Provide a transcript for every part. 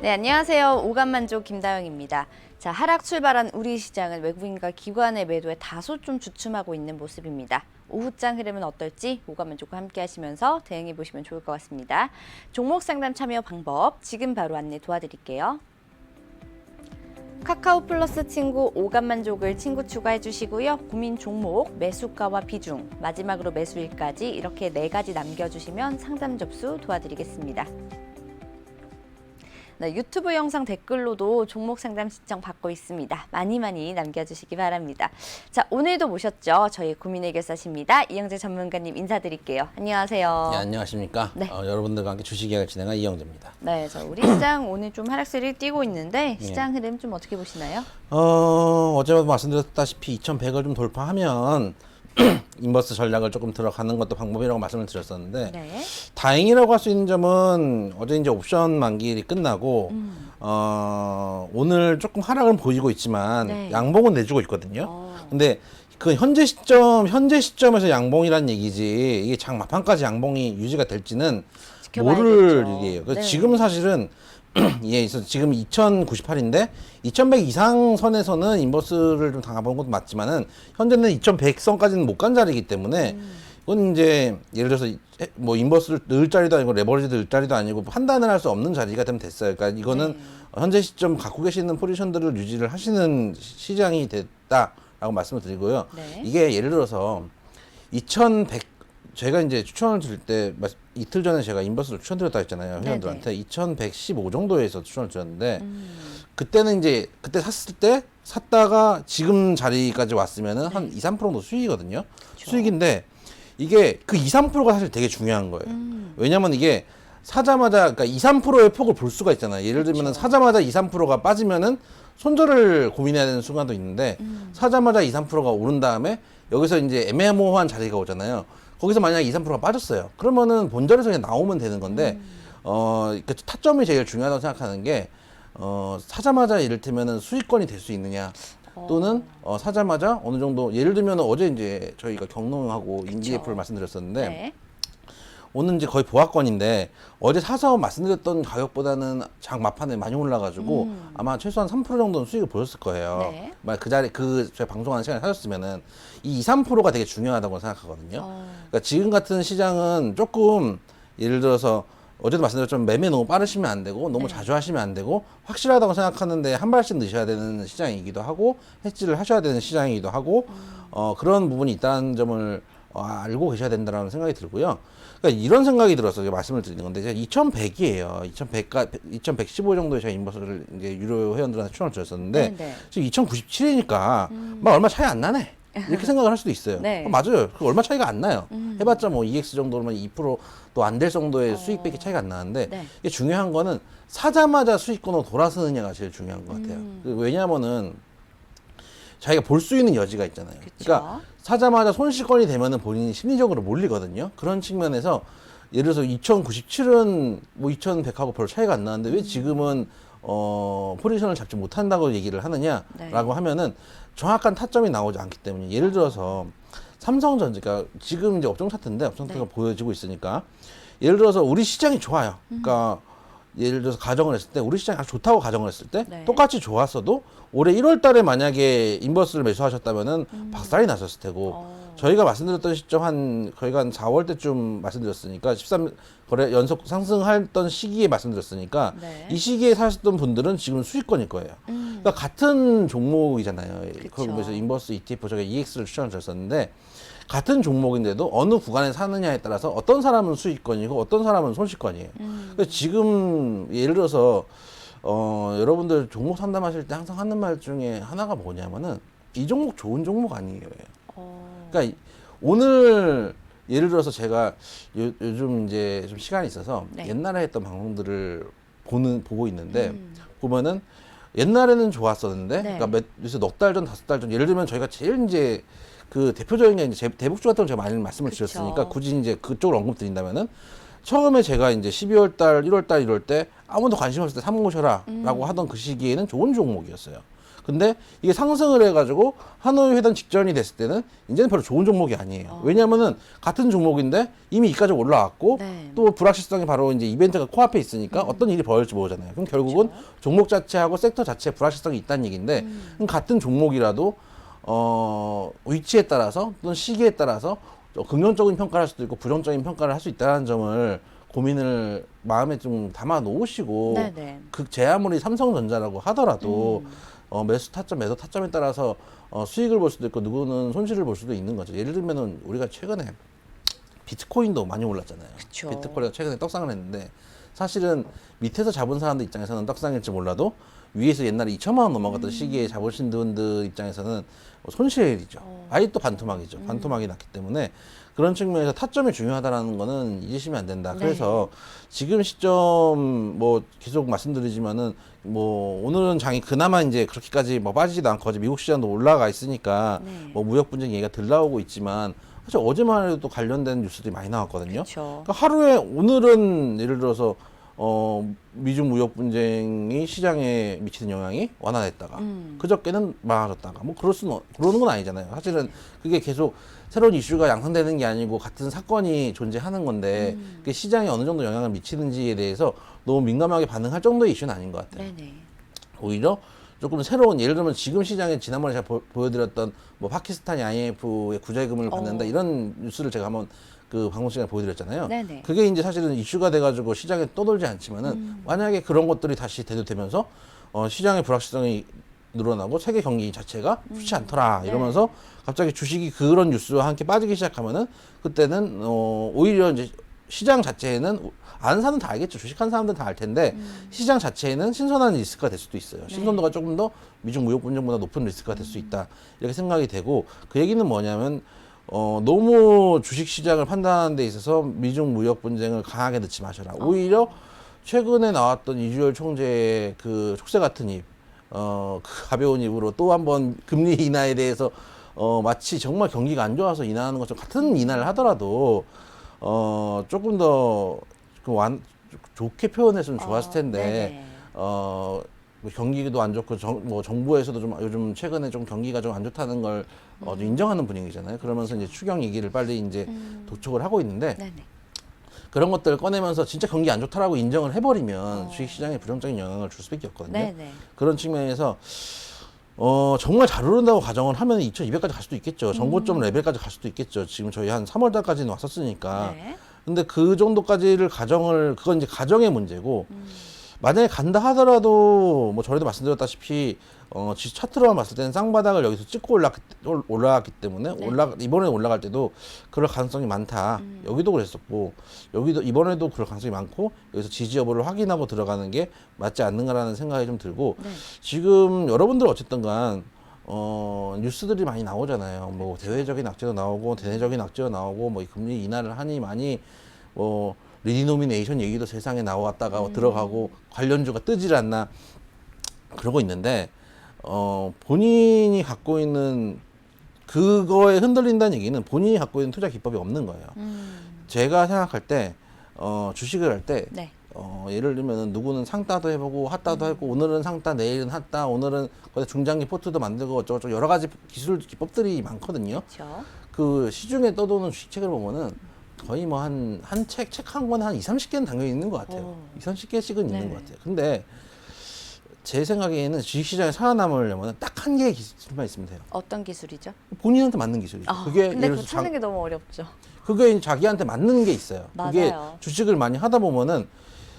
네, 안녕하세요. 오감만족 김다영입니다. 자, 하락 출발한 우리 시장은 외국인과 기관의 매도에 다소 좀 주춤하고 있는 모습입니다. 오후장 흐름은 어떨지 오감만족과 함께 하시면서 대응해 보시면 좋을 것 같습니다. 종목 상담 참여 방법 지금 바로 안내 도와드릴게요. 카카오 플러스 친구 오감만족을 친구 추가해 주시고요. 고민 종목, 매수가와 비중, 마지막으로 매수일까지 이렇게 4가지 남겨주시면 상담 접수 도와드리겠습니다. 네, 유튜브 영상 댓글로도 종목 상담 신청 받고 있습니다. 많이 남겨주시기 바랍니다. 자, 오늘도 모셨죠. 저희 고민 해결사십니다. 이영재 전문가님 인사드릴게요. 안녕하세요. 네, 안녕하십니까. 네. 여러분들과 함께 주식이야기를 진행한 이영재입니다. 네, 저 우리 시장 오늘 좀 하락세를 띠고 있는데 시장 흐름 좀 어떻게 보시나요? 어제도 말씀드렸다시피 2100을 좀 돌파하면 인버스 전략을 조금 들어가는 것도 방법이라고 말씀을 드렸었는데 네. 다행이라고 할 수 있는 점은 어제 이제 옵션 만기일이 끝나고 오늘 조금 하락은 보이고 있지만 네. 양봉은 내주고 있거든요. 근데 그 현재 시점에서 양봉이란 얘기지 이게 장 막판까지 양봉이 유지가 될지는 모를 지켜봐야겠죠. 일이에요. 그래서 네. 지금 사실은 예, 있어 지금 2098인데 2100 이상 선에서는 인버스를 좀 당해본 것도 맞지만은 현재는 2100선까지는 못 간 자리이기 때문에 이건 이제 예를 들어서 뭐 인버스를 넣을 자리도 아니고 레버리지도 넣을 자리도 아니고 판단을 할 수 없는 자리가 되면 됐어요. 그러니까 이거는 현재 시점 갖고 계시는 포지션들을 유지를 하시는 시장이 됐다라고 말씀을 드리고요. 네. 이게 예를 들어서 2100 제가 이제 추천을 드릴 때 이틀 전에 제가 인버스를 추천드렸다 했잖아요. 회원들한테 2115 정도에서 추천을 드렸는데 그때는 이제 그때 샀을 때 샀다가 지금 자리까지 왔으면은 한 2, 3% 정도 수익이거든요. 그렇죠. 수익인데 이게 그 2, 3%가 사실 되게 중요한 거예요. 왜냐면 이게 사자마자 그러니까 2, 3%의 폭을 볼 수가 있잖아요. 예를 들면은 사자마자 2, 3%가 빠지면은 손절을 고민해야 되는 순간도 있는데 사자마자 2, 3%가 오른 다음에 여기서 이제 애매모호한 자리가 오잖아요. 거기서 만약에 2, 3%가 빠졌어요. 그러면은 본전에서 그냥 나오면 되는 건데, 그 타점이 제일 중요하다고 생각하는 게, 사자마자 이를테면은 수익권이 될 수 있느냐, 또는, 사자마자 어느 정도, 예를 들면 어제 이제 저희가 경농하고 인디에프를 말씀드렸었는데, 네. 오늘 이제 거의 보합권인데 어제 사서 말씀드렸던 가격보다는 장 막판에 많이 올라가지고 아마 최소한 3% 정도는 수익을 보셨을 거예요. 네. 만약 그 자리 저희 방송하는 시간에 사셨으면은 이 2, 3%가 되게 중요하다고 생각하거든요. 그러니까 지금 같은 시장은 조금 예를 들어서 어제도 말씀드렸지만 매매 너무 빠르시면 안 되고 너무 자주 하시면 안 되고 확실하다고 생각하는데 한 발씩 넣으셔야 되는 시장이기도 하고 해지를 하셔야 되는 시장이기도 하고 그런 부분이 있다는 점을 알고 계셔야 된다는 생각이 들고요. 그러니까 이런 생각이 들어서 말씀을 드리는 건데 제가 2100이에요. 2115 정도에 제가 인버스를 이제 유료 회원들한테 추천을 드렸었는데 지금 2097이니까 막 얼마 차이 안 나네. 이렇게 생각을 할 수도 있어요. 네. 맞아요. 그 얼마 차이가 안 나요. 해봤자 뭐 EX 정도면 2%도 안 될 정도의 수익밖에 차이가 안 나는데 네. 이게 중요한 거는 사자마자 수익권으로 돌아서느냐가 제일 중요한 것 같아요. 왜냐하면은 자기가 볼 수 있는 여지가 있잖아요. 그러니까 사자마자 손실권이 되면은 본인이 심리적으로 몰리거든요. 그런 측면에서 예를 들어서 2097은 뭐 2100하고 별 차이가 안 나는데 왜 지금은 포지션을 잡지 못한다고 얘기를 하느냐라고 하면은 정확한 타점이 나오지 않기 때문에 예를 들어서 삼성전자 그러니까 지금 이제 업종 차트인데 업종 차트가 보여지고 있으니까 예를 들어서 우리 시장이 좋아요. 그러니까 예를 들어서 가정을 했을 때 우리 시장이 아주 좋다고 가정을 했을 때 똑같이 좋았어도 올해 1월 달에 만약에 인버스를 매수하셨다면은 박살이 나셨을 테고 저희가 말씀드렸던 시점 거의가 한 4월 때쯤 말씀드렸으니까 13거래 연속 상승했던 시기에 말씀드렸으니까 이 시기에 사셨던 분들은 지금 수익권일 거예요. 그러니까 같은 종목이잖아요. 그래서 인버스 ETF 저희가 EX를 추천을 드렸었는데 같은 종목인데도 어느 구간에 사느냐에 따라서 어떤 사람은 수익권이고 어떤 사람은 손실권이에요. 그러니까 지금 예를 들어서 여러분들 종목 상담하실 때 항상 하는 말 중에 하나가 뭐냐면은 이 종목 좋은 종목 아니에요. 그러니까 오늘 예를 들어서 제가 요즘 이제 좀 시간이 있어서 옛날에 했던 방송들을 보고 있는데 보면은 옛날에는 좋았었는데 그러니까 그래서 넉 달 전, 5달 전 예를 들면 저희가 제일 이제 그 대표적인 게 이제 대북주 같은 거 제가 많이 말씀을 드렸으니까 굳이 이제 그쪽을 언급드린다면은 처음에 제가 이제 12월 달, 1월 달 이럴 때 아무도 관심 없을 때 사모셔라 라고 하던 그 시기에는 좋은 종목이었어요. 근데 이게 상승을 해가지고 하노이 회담 직전이 됐을 때는 이제는 별로 좋은 종목이 아니에요. 왜냐하면은 같은 종목인데 이미 이까지 올라왔고 네. 또 불확실성이 바로 이제 이벤트가 코앞에 있으니까 어떤 일이 벌어질지 모르잖아요. 그럼 결국은 종목 자체하고 섹터 자체에 불확실성이 있다는 얘기인데 그럼 같은 종목이라도 위치에 따라서 또는 시기에 따라서 긍정적인 평가를 할 수도 있고 부정적인 평가를 할 수 있다는 점을 고민을 마음에 좀 담아 놓으시고 네네. 제 아무리 삼성전자라고 하더라도 매수 타점, 매도 타점에 따라서 수익을 볼 수도 있고 누구는 손실을 볼 수도 있는 거죠. 예를 들면은 우리가 최근에 비트코인도 많이 올랐잖아요. 그쵸. 비트코인이 최근에 떡상을 했는데 사실은 밑에서 잡은 사람들 입장에서는 떡상일지 몰라도 위에서 옛날에 2천만 원 넘어갔던 시기에 잡으신 분들 입장에서는 손실이죠. 아예 또 반토막이죠. 반토막이 났기 때문에 그런 측면에서 타점이 중요하다라는 거는 잊으시면 안 된다. 네. 그래서 지금 시점 뭐 계속 말씀드리지만은 뭐 오늘은 장이 그나마 이제 그렇게까지 뭐 빠지지도 않고 어제 미국 시장도 올라가 있으니까 네. 뭐 무역 분쟁 얘기가 들 나오고 있지만 사실 어제만 해도 또 관련된 뉴스들이 많이 나왔거든요. 그쵸. 그러니까 하루에 오늘은 예를 들어서 미중 무역 분쟁이 시장에 미치는 영향이 완화됐다가 그저께는 많아졌다가 뭐 그러는 건 아니잖아요. 사실은 그게 계속 새로운 이슈가 양상되는 게 아니고 같은 사건이 존재하는 건데 그게 시장에 어느 정도 영향을 미치는지에 대해서 너무 민감하게 반응할 정도의 이슈는 아닌 것 같아요. 네네. 오히려 조금 새로운 예를 들면 지금 시장에 지난번에 제가 보여드렸던 뭐 파키스탄이 IMF의 구제금을 받는다 이런 뉴스를 제가 한번 그 방송 시간에 보여드렸잖아요. 네네. 그게 이제 사실은 이슈가 돼가지고 시장에 떠돌지 않지만은 만약에 그런 것들이 다시 대두되면서 시장의 불확실성이 늘어나고 세계 경기 자체가 좋지 않더라 이러면서 갑자기 주식이 그런 뉴스와 함께 빠지기 시작하면은 그때는 오히려 이제 시장 자체에는 아는 사람은 다 알겠죠. 주식하는 사람들은 다 알 텐데 시장 자체에는 신선한 리스크가 될 수도 있어요. 신선도가 조금 더 미중 무역 분쟁보다 높은 리스크가 될 수 있다 이렇게 생각이 되고 그 얘기는 뭐냐면 너무 주식 시장을 판단하는 데 있어서 미중 무역 분쟁을 강하게 넣지 마셔라. 오히려 최근에 나왔던 이주열 총재의 그 촉새 같은 입, 그 가벼운 입으로 또 한번 금리 인하에 대해서 마치 정말 경기가 안 좋아서 인하하는 것처럼 같은 인하를 하더라도 조금 더 좋게 표현했으면 좋았을 텐데 네네. 뭐 경기도 안 좋고 뭐 정부에서도 좀 요즘 최근에 좀 경기가 좀 안 좋다는 걸 좀 인정하는 분위기잖아요. 그러면서 이제 추경 얘기를 빨리 이제 도촉을 하고 있는데 네네. 그런 것들을 꺼내면서 진짜 경기 안 좋다라고 인정을 해버리면 주식시장에 부정적인 영향을 줄 수밖에 없거든요. 네네. 그런 측면에서 정말 잘 오른다고 가정을 하면 2200까지 갈 수도 있겠죠. 정고점 레벨까지 갈 수도 있겠죠. 지금 저희 한 3월 달까지는 왔었으니까. 네. 근데 그 정도까지를 그건 이제 가정의 문제고 만약에 간다 하더라도 뭐 전에도 말씀드렸다시피 차트로만 봤을 때는 쌍바닥을 여기서 찍고 올라갔기 때문에 이번에 올라갈 때도 그럴 가능성이 많다. 여기도 그랬었고 여기도 이번에도 그럴 가능성이 많고 여기서 지지 여부를 확인하고 들어가는 게 맞지 않는가라는 생각이 좀 들고 지금 여러분들 어쨌든 간 뉴스들이 많이 나오잖아요. 뭐 대외적인 악재도 나오고 대내적인 악재도 나오고 뭐 금리 인하를 하니 많이 뭐 리디노미네이션 얘기도 세상에 나왔다가 들어가고 관련주가 뜨질 않나 그러고 있는데 본인이 갖고 있는 그거에 흔들린다는 얘기는 본인이 갖고 있는 투자 기법이 없는 거예요. 제가 생각할 때 주식을 할 때 네. 예를 들면은 누구는 상따도 해보고 핫따도 하고 오늘은 상따 내일은 핫따 오늘은 중장기 포트도 만들고 어쩌고저쩌고 여러 가지 기법들이 많거든요. 그렇죠. 그 시중에 떠도는 주식책을 보면은 거의 뭐 한 책 한 권에 한 20-30개는 당연히 있는 것 같아요. 20-30개씩은 있는 것 같아요. 근데 제 생각에는 주식시장에 살아남으려면 딱 한 개의 기술만 있으면 돼요. 어떤 기술이죠? 본인한테 맞는 기술이죠. 그게 근데 예를 그거 들어서 찾는 게 너무 어렵죠. 그게 자기한테 맞는 게 있어요. 그게 맞아요. 주식을 많이 하다 보면은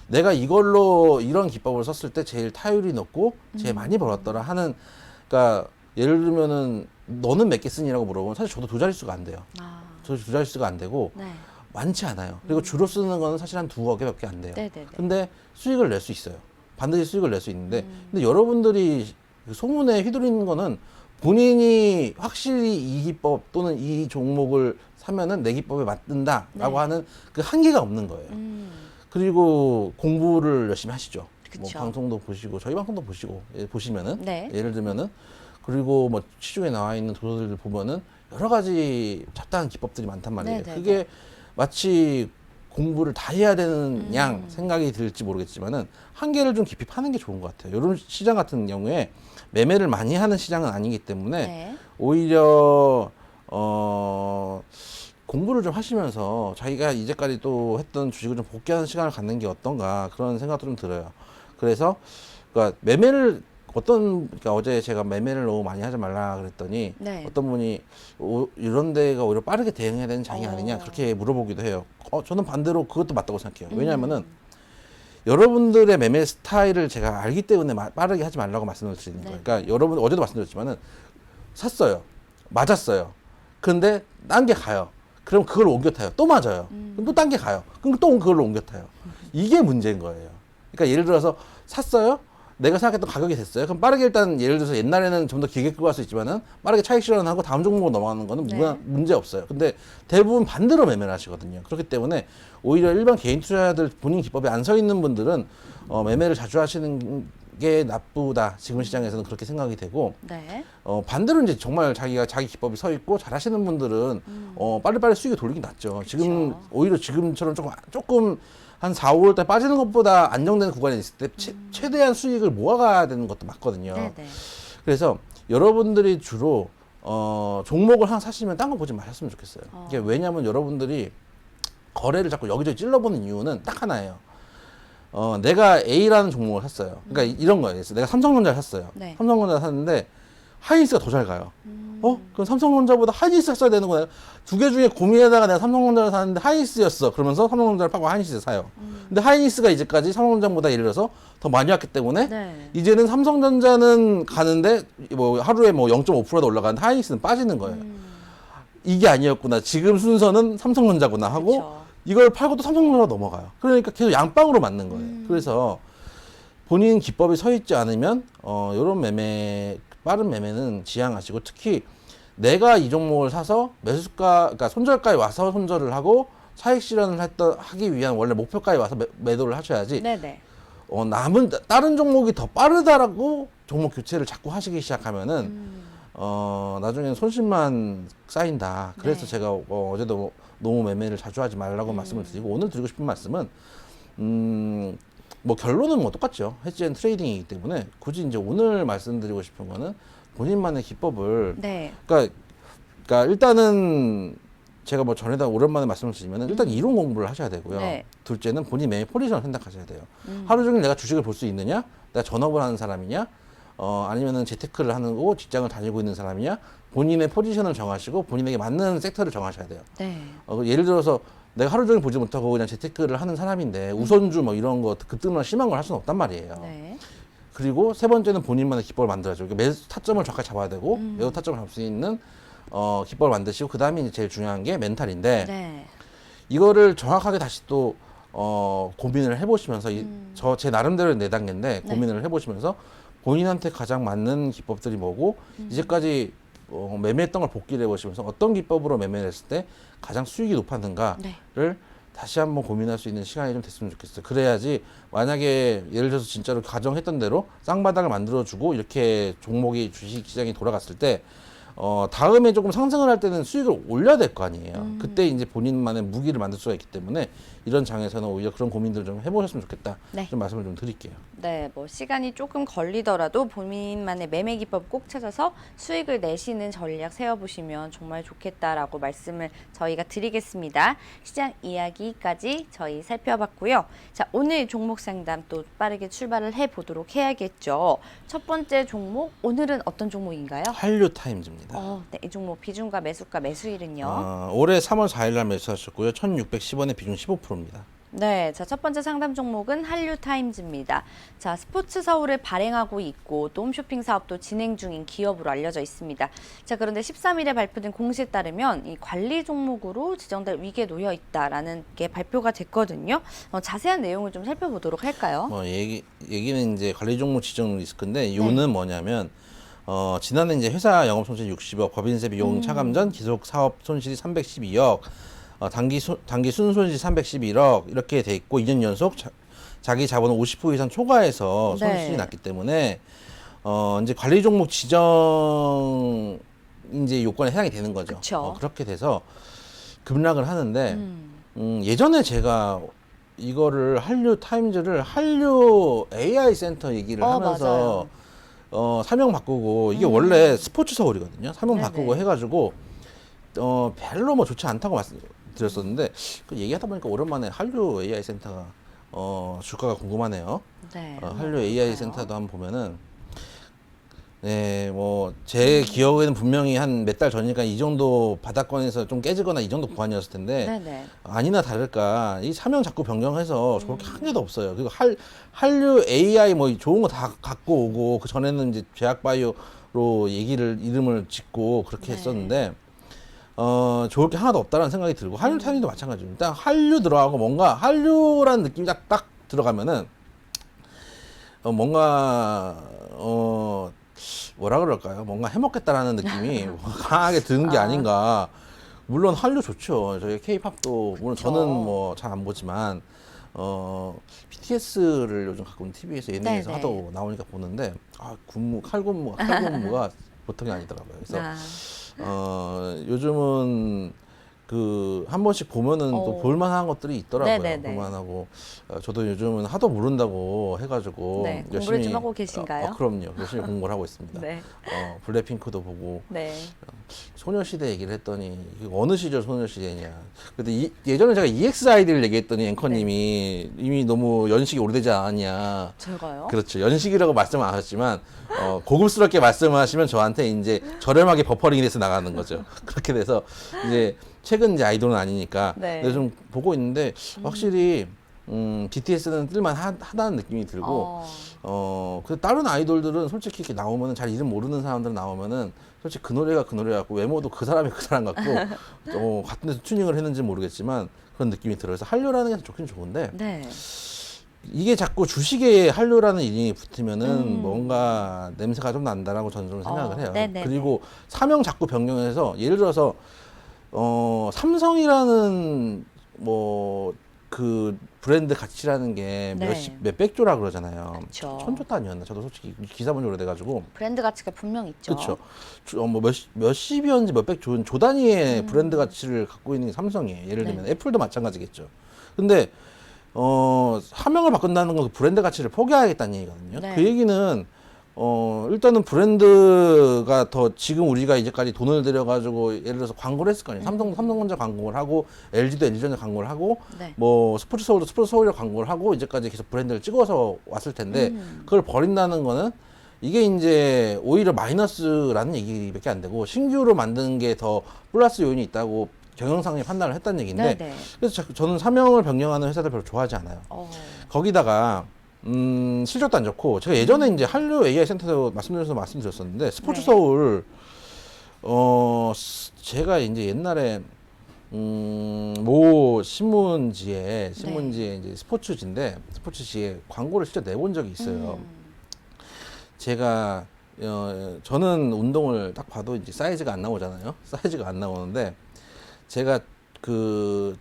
내가 이걸로 이런 기법을 썼을 때 제일 타율이 높고 제일 많이 벌었더라 하는 그러니까 예를 들면은 너는 몇 개 쓰니라고 물어보면 사실 저도 두 자릿수가 안 돼요. 저 두 자릿수가 안 되고 네. 많지 않아요. 그리고 주로 쓰는 거는 사실 한 두어 개밖에 안 돼요. 네네네. 근데 수익을 낼 수 있어요. 반드시 수익을 낼 수 있는데 근데 여러분들이 그 소문에 휘둘리는 거는 본인이 확실히 이 기법 또는 이 종목을 사면은 내 기법에 맞는다라고 하는 그 한계가 없는 거예요. 그리고 공부를 열심히 하시죠. 뭐 그쵸. 방송도 보시고 저희 방송도 보시고 보시면은 네. 예를 들면은 그리고 뭐 시중에 나와 있는 도서들을 보면은 여러 가지 잡다한 기법들이 많단 말이에요. 네네네. 그게 마치 공부를 다 해야 되는 양 생각이 들지 모르겠지만은 한계를 좀 깊이 파는 게 좋은 것 같아요. 이런 시장 같은 경우에 매매를 많이 하는 시장은 아니기 때문에 네. 오히려 공부를 좀 하시면서 자기가 이제까지 또 했던 주식을 좀 복귀하는 시간을 갖는 게 어떤가 그런 생각도 좀 들어요. 그래서 그러니까 매매를 그러니까 어제 제가 매매를 너무 많이 하지 말라 그랬더니 네. 어떤 분이 이런 데가 오히려 빠르게 대응해야 되는 장이 아니냐 어. 그렇게 물어보기도 해요. 저는 반대로 그것도 맞다고 생각해요. 왜냐하면은 여러분들의 매매 스타일을 제가 알기 때문에 빠르게 하지 말라고 말씀을 드리는 거예요. 네. 그러니까 여러분 어제도 말씀드렸지만은 샀어요. 맞았어요. 근데 딴 게 가요. 그럼 그걸 옮겨 타요. 또 맞아요. 그럼 또 딴 게 가요. 그럼 또 그걸로 옮겨 타요. 이게 문제인 거예요. 그러니까 예를 들어서 샀어요. 내가 생각했던 가격이 됐어요. 그럼 빠르게 일단 예를 들어서 옛날에는 좀 더 길게 끌고 갈 수 있지만은 빠르게 차익 실현하고 다음 종목으로 넘어가는 거는 네. 문제 없어요. 근데 대부분 반대로 매매를 하시거든요. 그렇기 때문에 오히려 일반 개인 투자자들 본인 기법에 안 서 있는 분들은 매매를 자주 하시는 게 나쁘다. 지금 시장에서는 그렇게 생각이 되고 네. 반대로 이제 정말 자기가 자기 기법이 서 있고 잘하시는 분들은 빨리빨리 수익을 돌리기 낫죠. 지금 오히려 지금처럼 조금 한 4, 5월 달 빠지는 것보다 안정되는 구간에 있을 때 최대한 수익을 모아가야 되는 것도 맞거든요. 네. 네. 그래서 여러분들이 주로 종목을 하나 사시면 딴 거 보지 마셨으면 좋겠어요. 이게 왜냐하면 여러분들이 거래를 자꾸 여기저기 찔러보는 이유는 딱 하나예요. 내가 A라는 종목을 샀어요. 그러니까 이런 거예요. 내가 삼성전자를 샀어요. 네. 삼성전자를 샀는데 하이닉스가 더 잘 가요. 그럼 삼성전자보다 하이닉스를 써야 되는 거예요. 두 개 중에 고민하다가 내가 삼성전자를 샀는데 하이닉스였어. 그러러면서 삼성전자를 파고 하이닉스를 사요. 근데 하이닉스가 이제까지 삼성전자보다 예를 들어서 더 많이 왔기 때문에 네. 이제는 삼성전자는 가는데 뭐 하루에 뭐 0.5%도 올라가는데 하이닉스는 빠지는 거예요. 이게 아니었구나. 지금 순서는 삼성전자구나 하고 그쵸. 이걸 팔고 또 삼성전자로 넘어가요. 그러니까 계속 양방으로 맞는 거예요. 그래서 본인 기법이 서 있지 않으면 이런 빠른 매매는 지양하시고 특히 내가 이 종목을 사서 그러니까 손절가에 와서 손절을 하고 차익 실현을 하기 위한 원래 목표가에 와서 매도를 하셔야지. 네네. 다른 종목이 더 빠르다라고 종목 교체를 자꾸 하시기 시작하면은 나중에는 손실만 쌓인다. 그래서 네. 제가 어제도 너무 매매를 자주 하지 말라고 말씀을 드리고 오늘 드리고 싶은 말씀은 뭐 결론은 뭐 똑같죠. 헤지 앤 트레이딩이기 때문에 굳이 이제 오늘 말씀드리고 싶은 거는 본인만의 기법을 네. 그러니까 일단은 제가 뭐 전에다 오랜만에 말씀을 드리면은 일단 이론 공부를 하셔야 되고요. 네. 둘째는 본인 매매 포지션을 생각하셔야 돼요. 하루 종일 내가 주식을 볼 수 있느냐? 내가 전업을 하는 사람이냐? 아니면은 재테크를 하는 거고 직장을 다니고 있는 사람이냐? 본인의 포지션을 정하시고 본인에게 맞는 섹터를 정하셔야 돼요. 네. 예를 들어서 내가 하루 종일 보지 못하고 그냥 재테크를 하는 사람인데 우선주 뭐 이런 거 급등만 심한 걸 할 수는 없단 말이에요. 네. 그리고 세 번째는 본인만의 기법을 만들어야죠. 매수 타점을 정확히 잡아야 되고 매도 타점을 잡을 수 있는 기법을 만드시고 그 다음에 이제 제일 중요한 게 멘탈인데 네. 이거를 정확하게 다시 또 고민을 해보시면서 제 나름대로의 네 단계인데 고민을 해보시면서 본인한테 가장 맞는 기법들이 뭐고 이제까지 매매했던 걸 복기를 해보시면서 어떤 기법으로 매매를 했을 때 가장 수익이 높았는가를 네. 다시 한번 고민할 수 있는 시간이 좀 됐으면 좋겠어요. 그래야지 만약에 예를 들어서 진짜로 가정했던 대로 쌍바닥을 만들어주고 이렇게 종목이 주식시장이 돌아갔을 때 다음에 조금 상승을 할 때는 수익을 올려야 될 거 아니에요. 그때 이제 본인만의 무기를 만들 수가 있기 때문에 이런 장에서는 오히려 그런 고민들을 좀 해보셨으면 좋겠다. 네. 좀 말씀을 좀 드릴게요. 네, 뭐 시간이 조금 걸리더라도 본인만의 매매 기법 꼭 찾아서 수익을 내시는 전략 세워보시면 정말 좋겠다라고 말씀을 저희가 드리겠습니다. 시장 이야기까지 저희 살펴봤고요. 자, 오늘 종목 상담 또 빠르게 출발을 해보도록 해야겠죠. 첫 번째 종목, 오늘은 어떤 종목인가요? 한류타임즈입니다. 네, 이 종목 비중과 매수가 매수일은요? 올해 3월 4일 날 매수하셨고요. 1,610원에 비중 15%입니다. 네, 자, 첫 번째 상담 종목은 한류타임즈입니다. 자, 스포츠 서울을 발행하고 있고 또 홈쇼핑 사업도 진행 중인 기업으로 알려져 있습니다. 자, 그런데 13일에 발표된 공시에 따르면 이 관리 종목으로 지정될 위기에 놓여 있다라는 게 발표가 됐거든요. 자세한 내용을 좀 살펴보도록 할까요? 얘기는 이제 관리 종목 지정 리스크인데 요는 뭐냐면 지난해 이제 회사 영업 손실 60억, 법인세 비용 차감 전 기속 사업 손실이 312억, 단기 순손실 311억 이렇게 돼 있고 2년 연속 자기 자본을 50% 이상 초과해서 손실이 났기 때문에 이제 관리 종목 지정 이제 요건에 해당이 되는 거죠. 그쵸. 그렇게 돼서 급락을 하는데 예전에 제가 이거를 한류 타임즈를 한류 AI 센터 얘기를 하면서 사명 바꾸고 이게 원래 스포츠 서울이거든요. 사명 네네. 바꾸고 해가지고 별로 뭐 좋지 않다고 말씀드렸었는데 그 얘기하다 보니까 오랜만에 한류 AI 센터가 주가가 궁금하네요. 네. 한류 AI 센터도 한번 보면은 네, 뭐 제 기억에는 분명히 한 몇 달 전이니까 이 정도 바닥권에서 좀 깨지거나 이 정도 구간이었을 텐데 네네. 아니나 다를까 이 사명 자꾸 변경해서 저렇게 한 개도 없어요. 그리고 한류 AI 뭐 좋은 거 다 갖고 오고 그 전에는 이제 제약바이오로 이름을 짓고 그렇게 네. 했었는데 좋을 게 하나도 없다는 생각이 들고 한류 타임도 마찬가지입니다. 일단 한류 들어가고 뭔가 한류라는 느낌이 딱 들어가면은 뭔가 뭐라 그럴까요? 뭔가 해먹겠다라는 느낌이 강하게 드는 게 아닌가. 물론 한류 좋죠. 저희 K-팝도 물론 그쵸. 저는 뭐 잘 안 보지만 BTS를 요즘 가끔 TV에서 예능에서 네네. 하도 나오니까 보는데 칼군무가 보통이 아니더라고요. 그래서 요즘은 그 한 번씩 보면은 또 볼만한 것들이 있더라고요. 네네네. 볼만하고 저도 요즘은 하도 모른다고 해가지고 네, 공부를 좀 하고 계신가요? 그럼요. 열심히 공부를 하고 있습니다. 네. 블랙핑크도 보고 네. 소녀시대 얘기를 했더니 이게 어느 시절 소녀시대냐. 근데 예전에 제가 EXID를 얘기했더니 앵커님이 이미 너무 연식이 오래되지 않았냐. 제가요? 그렇죠. 연식이라고 말씀 안 하셨지만 고급스럽게 말씀하시면 저한테 이제 저렴하게 버퍼링이 돼서 나가는 거죠. 그렇게 돼서 이제 최근 이제 아이돌은 아니니까. 네. 근데 좀 보고 있는데 확실히 BTS는 뜰만 하다는 느낌이 들고 그 다른 아이돌들은 솔직히 이렇게 나오면은 잘 이름 모르는 사람들 나오면은 솔직히 그 노래가 그 노래 같고 외모도 그 사람이 그 사람 같고 같은 데서 튜닝을 했는지 모르겠지만 그런 느낌이 들어요. 그래서 한류라는 게 좋긴 좋은데 네. 이게 자꾸 주식에 한류라는 이름이 붙으면은 뭔가 냄새가 좀 난다라고 저는 좀 생각을 해요. 네네네. 그리고 사명 자꾸 변경해서 예를 들어서 삼성이라는 뭐 그 브랜드 가치라는 게 네. 몇백 조라 그러잖아요. 그쵸. 천조 단위였나? 저도 솔직히 기사 본 지 오래돼가지고. 브랜드 가치가 분명 있죠. 그렇죠. 뭐 몇십이었는지 몇백 조 단위의 브랜드 가치를 갖고 있는 게 삼성이에요. 예를 들면 애플도 마찬가지겠죠. 근데 사명을 바꾼다는 건 그 브랜드 가치를 포기하겠다는 얘기거든요. 네. 그 얘기는 일단은 브랜드가 더 지금 우리가 이제까지 돈을 들여가지고 예를 들어서 광고를 했을 거 아니에요. 삼성전자 광고를 하고 LG도 LG전자 광고를 하고 네. 뭐 스포츠 서울도 광고를 하고 이제까지 계속 브랜드를 찍어서 왔을 텐데 그걸 버린다는 거는 이게 이제 오히려 마이너스라는 얘기밖에 안 되고 신규로 만드는 게 더 플러스 요인이 있다고 경영상의 판단을 했다는 얘기인데 네네. 그래서 저는 사명을 변경하는 회사들 별로 좋아하지 않아요. 거기다가 실적도 안 좋고 제가 예전에 이제 한류 AI 센터에서 말씀드렸었는데 스포츠 네. 서울 제가 이제 옛날에 모 신문지에 이제 스포츠지에 광고를 실제 내본 적이 있어요. 제가 저는 운동을 딱 봐도 이제 사이즈가 안 나오잖아요. 사이즈가 안 나오는데 제가 그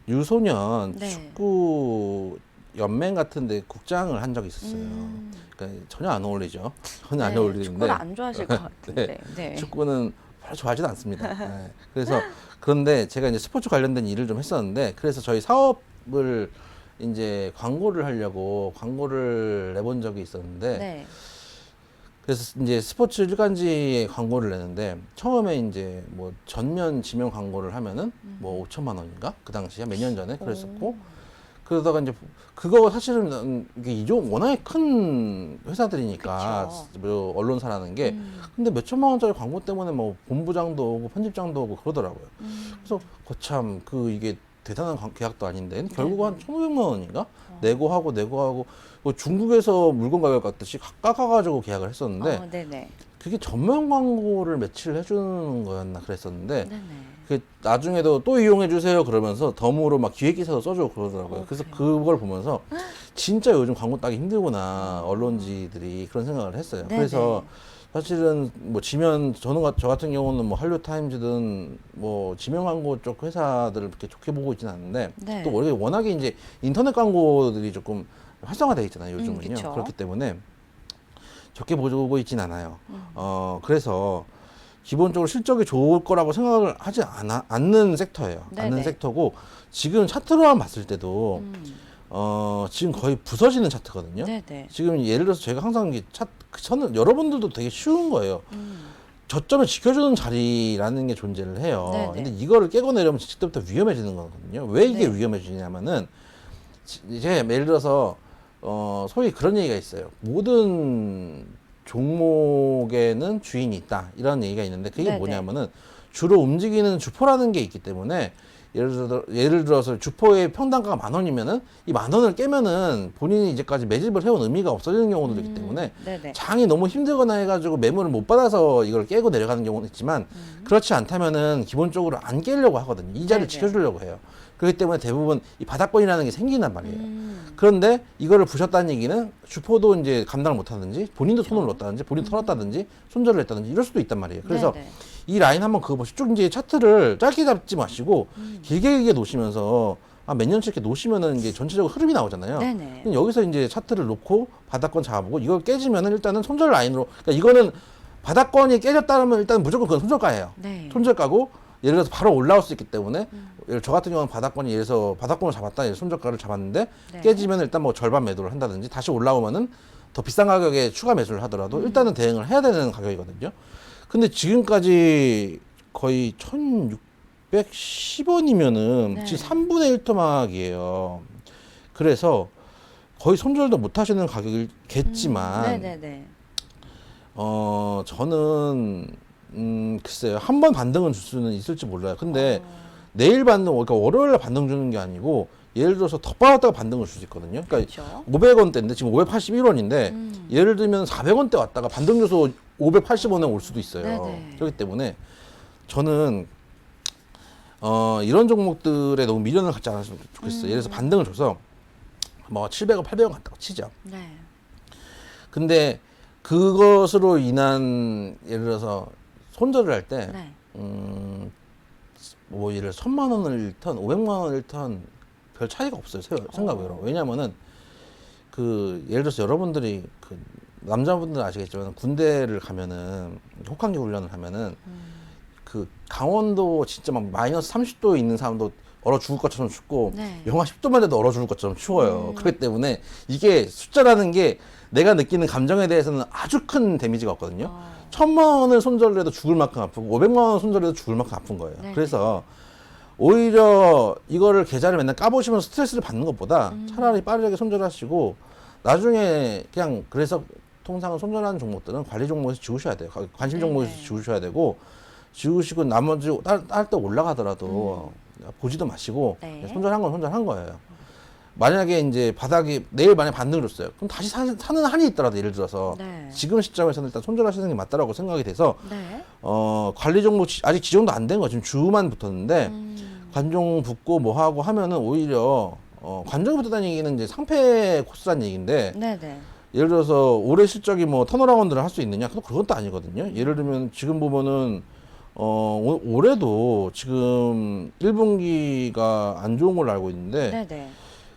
유소년 네. 축구 연맹 같은데 국장을 한 적이 있었어요. 그러니까 전혀 안 어울리죠. 전혀 안 어울리는데 축구를 안 좋아하실 것 같은데. 네. 축구는 별로 좋아하지도 않습니다. 네. 그래서 그런데 제가 이제 스포츠 관련된 일을 좀 했었는데 그래서 저희 사업을 이제 광고를 하려고 광고를 내본 적이 있었는데 네. 그래서 이제 스포츠 일간지에 광고를 내는데 처음에 이제 뭐 전면 지명 광고를 하면은 뭐 5천만 원인가 그 당시에 몇 년 전에 그랬었고 그러다가 이제 그거 사실은 이게 워낙에 큰 회사들이니까 뭐 언론사라는 게 근데 몇 천만 원짜리 광고 때문에 뭐 본부장도 오고 편집장도 오고 그러더라고요. 그래서 거참 이게 대단한 계약도 아닌데 결국 한 1,500만 원인가 내고 하고 뭐 중국에서 물건 가격 같듯이 깎아가지고 계약을 했었는데 네네. 그게 전면 광고를 매치를 해주는 거였나 그랬었는데 네네. 그 나중에도 또 이용해 주세요 그러면서 덤으로 막 기획 기사도 써주고 그러더라고요. 그래서 그걸 보면서 진짜 요즘 광고 따기 힘들구나 언론지들이 그런 생각을 했어요. 네네. 그래서 사실은 뭐 저 같은 경우는 뭐 한류 타임즈든 뭐 지명 광고 쪽 회사들을 그렇게 좋게 보고 있지는 않는데 네. 또 워낙에 이제 인터넷 광고들이 조금 활성화되어 있잖아요 요즘은요. 그쵸. 그렇기 때문에 좋게 보고 있진 않아요. 그래서 기본적으로 실적이 좋을 거라고 생각을 하지 않는 sek터예요. 네네. 않는 섹터고 지금 차트로만 봤을 때도 지금 거의 부서지는 차트거든요. 네네. 지금 예를 들어서 제가 항상 저는 여러분들도 되게 쉬운 거예요. 저점을 지켜주는 자리라는 게 존재를 해요. 네네. 근데 이거를 깨고 내려면 그때부터 위험해지는 거거든요. 왜 이게 네. 위험해지냐면은 이제 예를 들어서 소위 그런 얘기가 있어요. 모든 종목에는 주인이 있다 이런 얘기가 있는데 그게 네네. 뭐냐면은 주로 움직이는 주포라는 게 있기 때문에 예를 들어서 주포의 평단가가 10,000원이면은 이 10,000원을 깨면은 본인이 이제까지 매집을 해온 의미가 없어지는 경우도 있기 때문에 네네. 장이 너무 힘들거나 해가지고 매물을 못 받아서 이걸 깨고 내려가는 경우는 있지만 그렇지 않다면은 기본적으로 안 깨려고 하거든요. 이 자리를 네네. 지켜주려고 해요. 그렇기 때문에 대부분 이 바닥권이라는 게 생긴단 말이에요. 그런데 이거를 부셨다는 얘기는 주포도 이제 감당을 못 하든지 본인도 손을 놓았다든지 본인도 털었다든지 손절을 했다든지 이럴 수도 있단 말이에요. 그래서 네네. 이 라인 한번 그어보시죠. 쭉 이제 차트를 짧게 잡지 마시고 길게 놓으시면서 몇 년씩 이렇게 놓으시면은 이제 전체적으로 흐름이 나오잖아요. 네네. 그럼 여기서 이제 차트를 놓고 바닥권 잡아보고 이걸 깨지면은 일단은 손절 라인으로 그러니까 이거는 바닥권이 깨졌다면 일단 무조건 그건 손절가예요. 네. 손절가고 예를 들어서 바로 올라올 수 있기 때문에 저 같은 경우는 바닥권이 예를 들어서 바닥권을 잡았다 손절가를 잡았는데 네. 깨지면 일단 뭐 절반 매도를 한다든지 다시 올라오면은 더 비싼 가격에 추가 매수를 하더라도 일단은 대응을 해야 되는 가격이거든요. 근데 지금까지 거의 1,610원이면은 네. 지금 3분의 1 토막이에요. 그래서 거의 손절도 못 하시는 가격이겠지만 네네네. 저는 글쎄요. 한 번 반등은 줄 수는 있을지 몰라요. 근데 내일 반등, 그러니까 월요일에 반등 주는 게 아니고 예를 들어서 더 빠졌다가 반등을 줄 수 있거든요. 그러니까 그렇죠. 500원대인데 지금 581원인데 예를 들면 400원대 왔다가 반등 줘서 580원에 올 수도 있어요. 네네. 그렇기 때문에 저는 이런 종목들에 너무 미련을 갖지 않았으면 좋겠어요. 예를 들어서 반등을 줘서 뭐 700원, 800원 갔다고 치죠. 네. 근데 그것으로 인한 예를 들어서 손절을 할 때 네. 뭐 예를 들어 1,000만 원을 잃던 500만 원을 잃던 별 차이가 없어요. 생각으로. 왜냐면은 그 예를 들어서 여러분들이 그 남자분들은 아시겠지만 군대를 가면은 혹한기 훈련을 하면은 그 강원도 진짜 막 마이너스 30도에 있는 사람도 얼어 죽을 것처럼 춥고 네. 영하 10도만 돼도 얼어 죽을 것처럼 추워요. 그렇기 때문에 이게 숫자라는 게 내가 느끼는 감정에 대해서는 아주 큰 데미지가 없거든요. 1,000만 원을 손절을 해도 죽을 만큼 아프고 500만 원 손절을 해도 죽을 만큼 아픈 거예요. 네네. 그래서 오히려 이거를 계좌를 맨날 까보시면서 스트레스를 받는 것보다 차라리 빠르게 손절하시고 나중에 그냥 그래서 통상 손절하는 종목들은 관리 종목에서 지우셔야 돼요. 관심 종목에서 네네. 지우셔야 되고 지우시고 나머지 딸 때 올라가더라도 보지도 마시고 네. 손절한 건 손절한 거예요. 만약에 이제 바닥이 내일 만약에 반등을 줬어요. 그럼 다시 사는 한이 있더라도 예를 들어서 네. 지금 시점에서는 일단 손절하시는 게 맞다라고 생각이 돼서 네. 관리 종목 아직 지정도 안 된 거 지금 주만 붙었는데 관종 붙고 뭐 하고 하면은 오히려 관종이 붙었다는 얘기는 이제 상패 코스라는 얘기인데 네네. 예를 들어서 올해 실적이 뭐 턴어라운드를 할 수 있느냐? 그것도 아니거든요. 예를 들면 지금 보면은 올해도 지금 1분기가 안 좋은 걸로 알고 있는데 네네.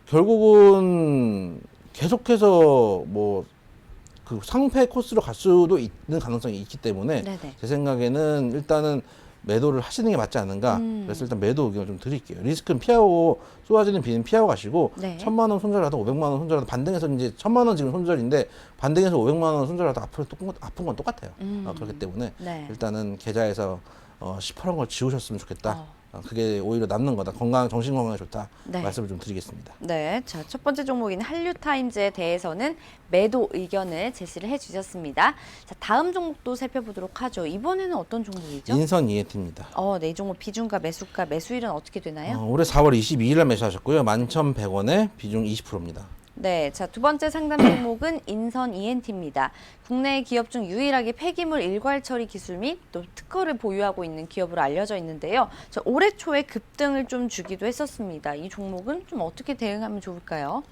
결국은 계속해서 뭐 그 상패 코스로 갈 수도 있는 가능성이 있기 때문에 네네. 제 생각에는 일단은 매도를 하시는 게 맞지 않는가. 그래서 일단 매도 의견을 좀 드릴게요. 리스크는 피하고 쏟아지는 비는 피하고 가시고 네. 1,000만 원 손절하든 500만 원 손절하든 반등해서 이제 1,000만 원 지금 손절인데 반등해서 500만 원 손절하든 앞으로 아픈 건 똑같아요. 그렇기 때문에 네. 일단은 계좌에서 시퍼런 걸 지우셨으면 좋겠다. 그게 오히려 남는 거다. 정신 건강에 좋다. 네. 말씀을 좀 드리겠습니다. 네, 자, 첫 번째 종목인 한류타임즈에 대해서는 매도 의견을 제시를 해주셨습니다. 자, 다음 종목도 살펴보도록 하죠. 이번에는 어떤 종목이죠? 인선 ENT입니다. 네, 이 종목 비중과 매수가, 매수일은 어떻게 되나요? 올해 4월 22일에 매수하셨고요. 11,100원에 비중 20%입니다. 네, 자, 두 번째 상담 종목은 인선 ENT입니다. 국내 기업 중 유일하게 폐기물 일괄 처리 기술 및 또 특허를 보유하고 있는 기업으로 알려져 있는데요. 자, 올해 초에 급등을 좀 주기도 했었습니다. 이 종목은 좀 어떻게 대응하면 좋을까요?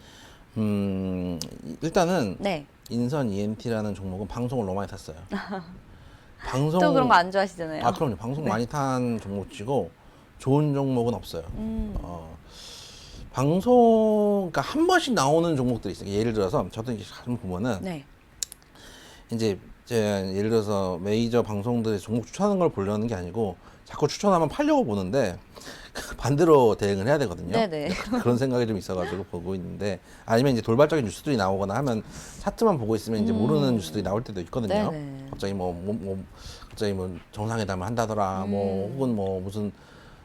일단은 네. 인선 ENT라는 종목은 방송을 너무 많이 탔어요. 방송 또 그런 거 안 좋아하시잖아요. 그럼요. 방송 네. 많이 탄 종목이고 좋은 종목은 없어요. 방송 그러니까 한 번씩 나오는 종목들이 있어요. 예를 들어서 저도 이제 가끔 보면은 네. 이제 이제 예를 들어서 메이저 방송들의 종목 추천하는 걸 보려는 게 아니고 자꾸 추천하면 팔려고 보는데 반대로 대응을 해야 되거든요. 네네. 그런 생각이 좀 있어가지고 보고 있는데 아니면 이제 돌발적인 뉴스들이 나오거나 하면 차트만 보고 있으면 이제 모르는 뉴스들이 나올 때도 있거든요. 네네. 갑자기 갑자기 뭐 정상회담을 한다더라, 뭐 혹은 뭐 무슨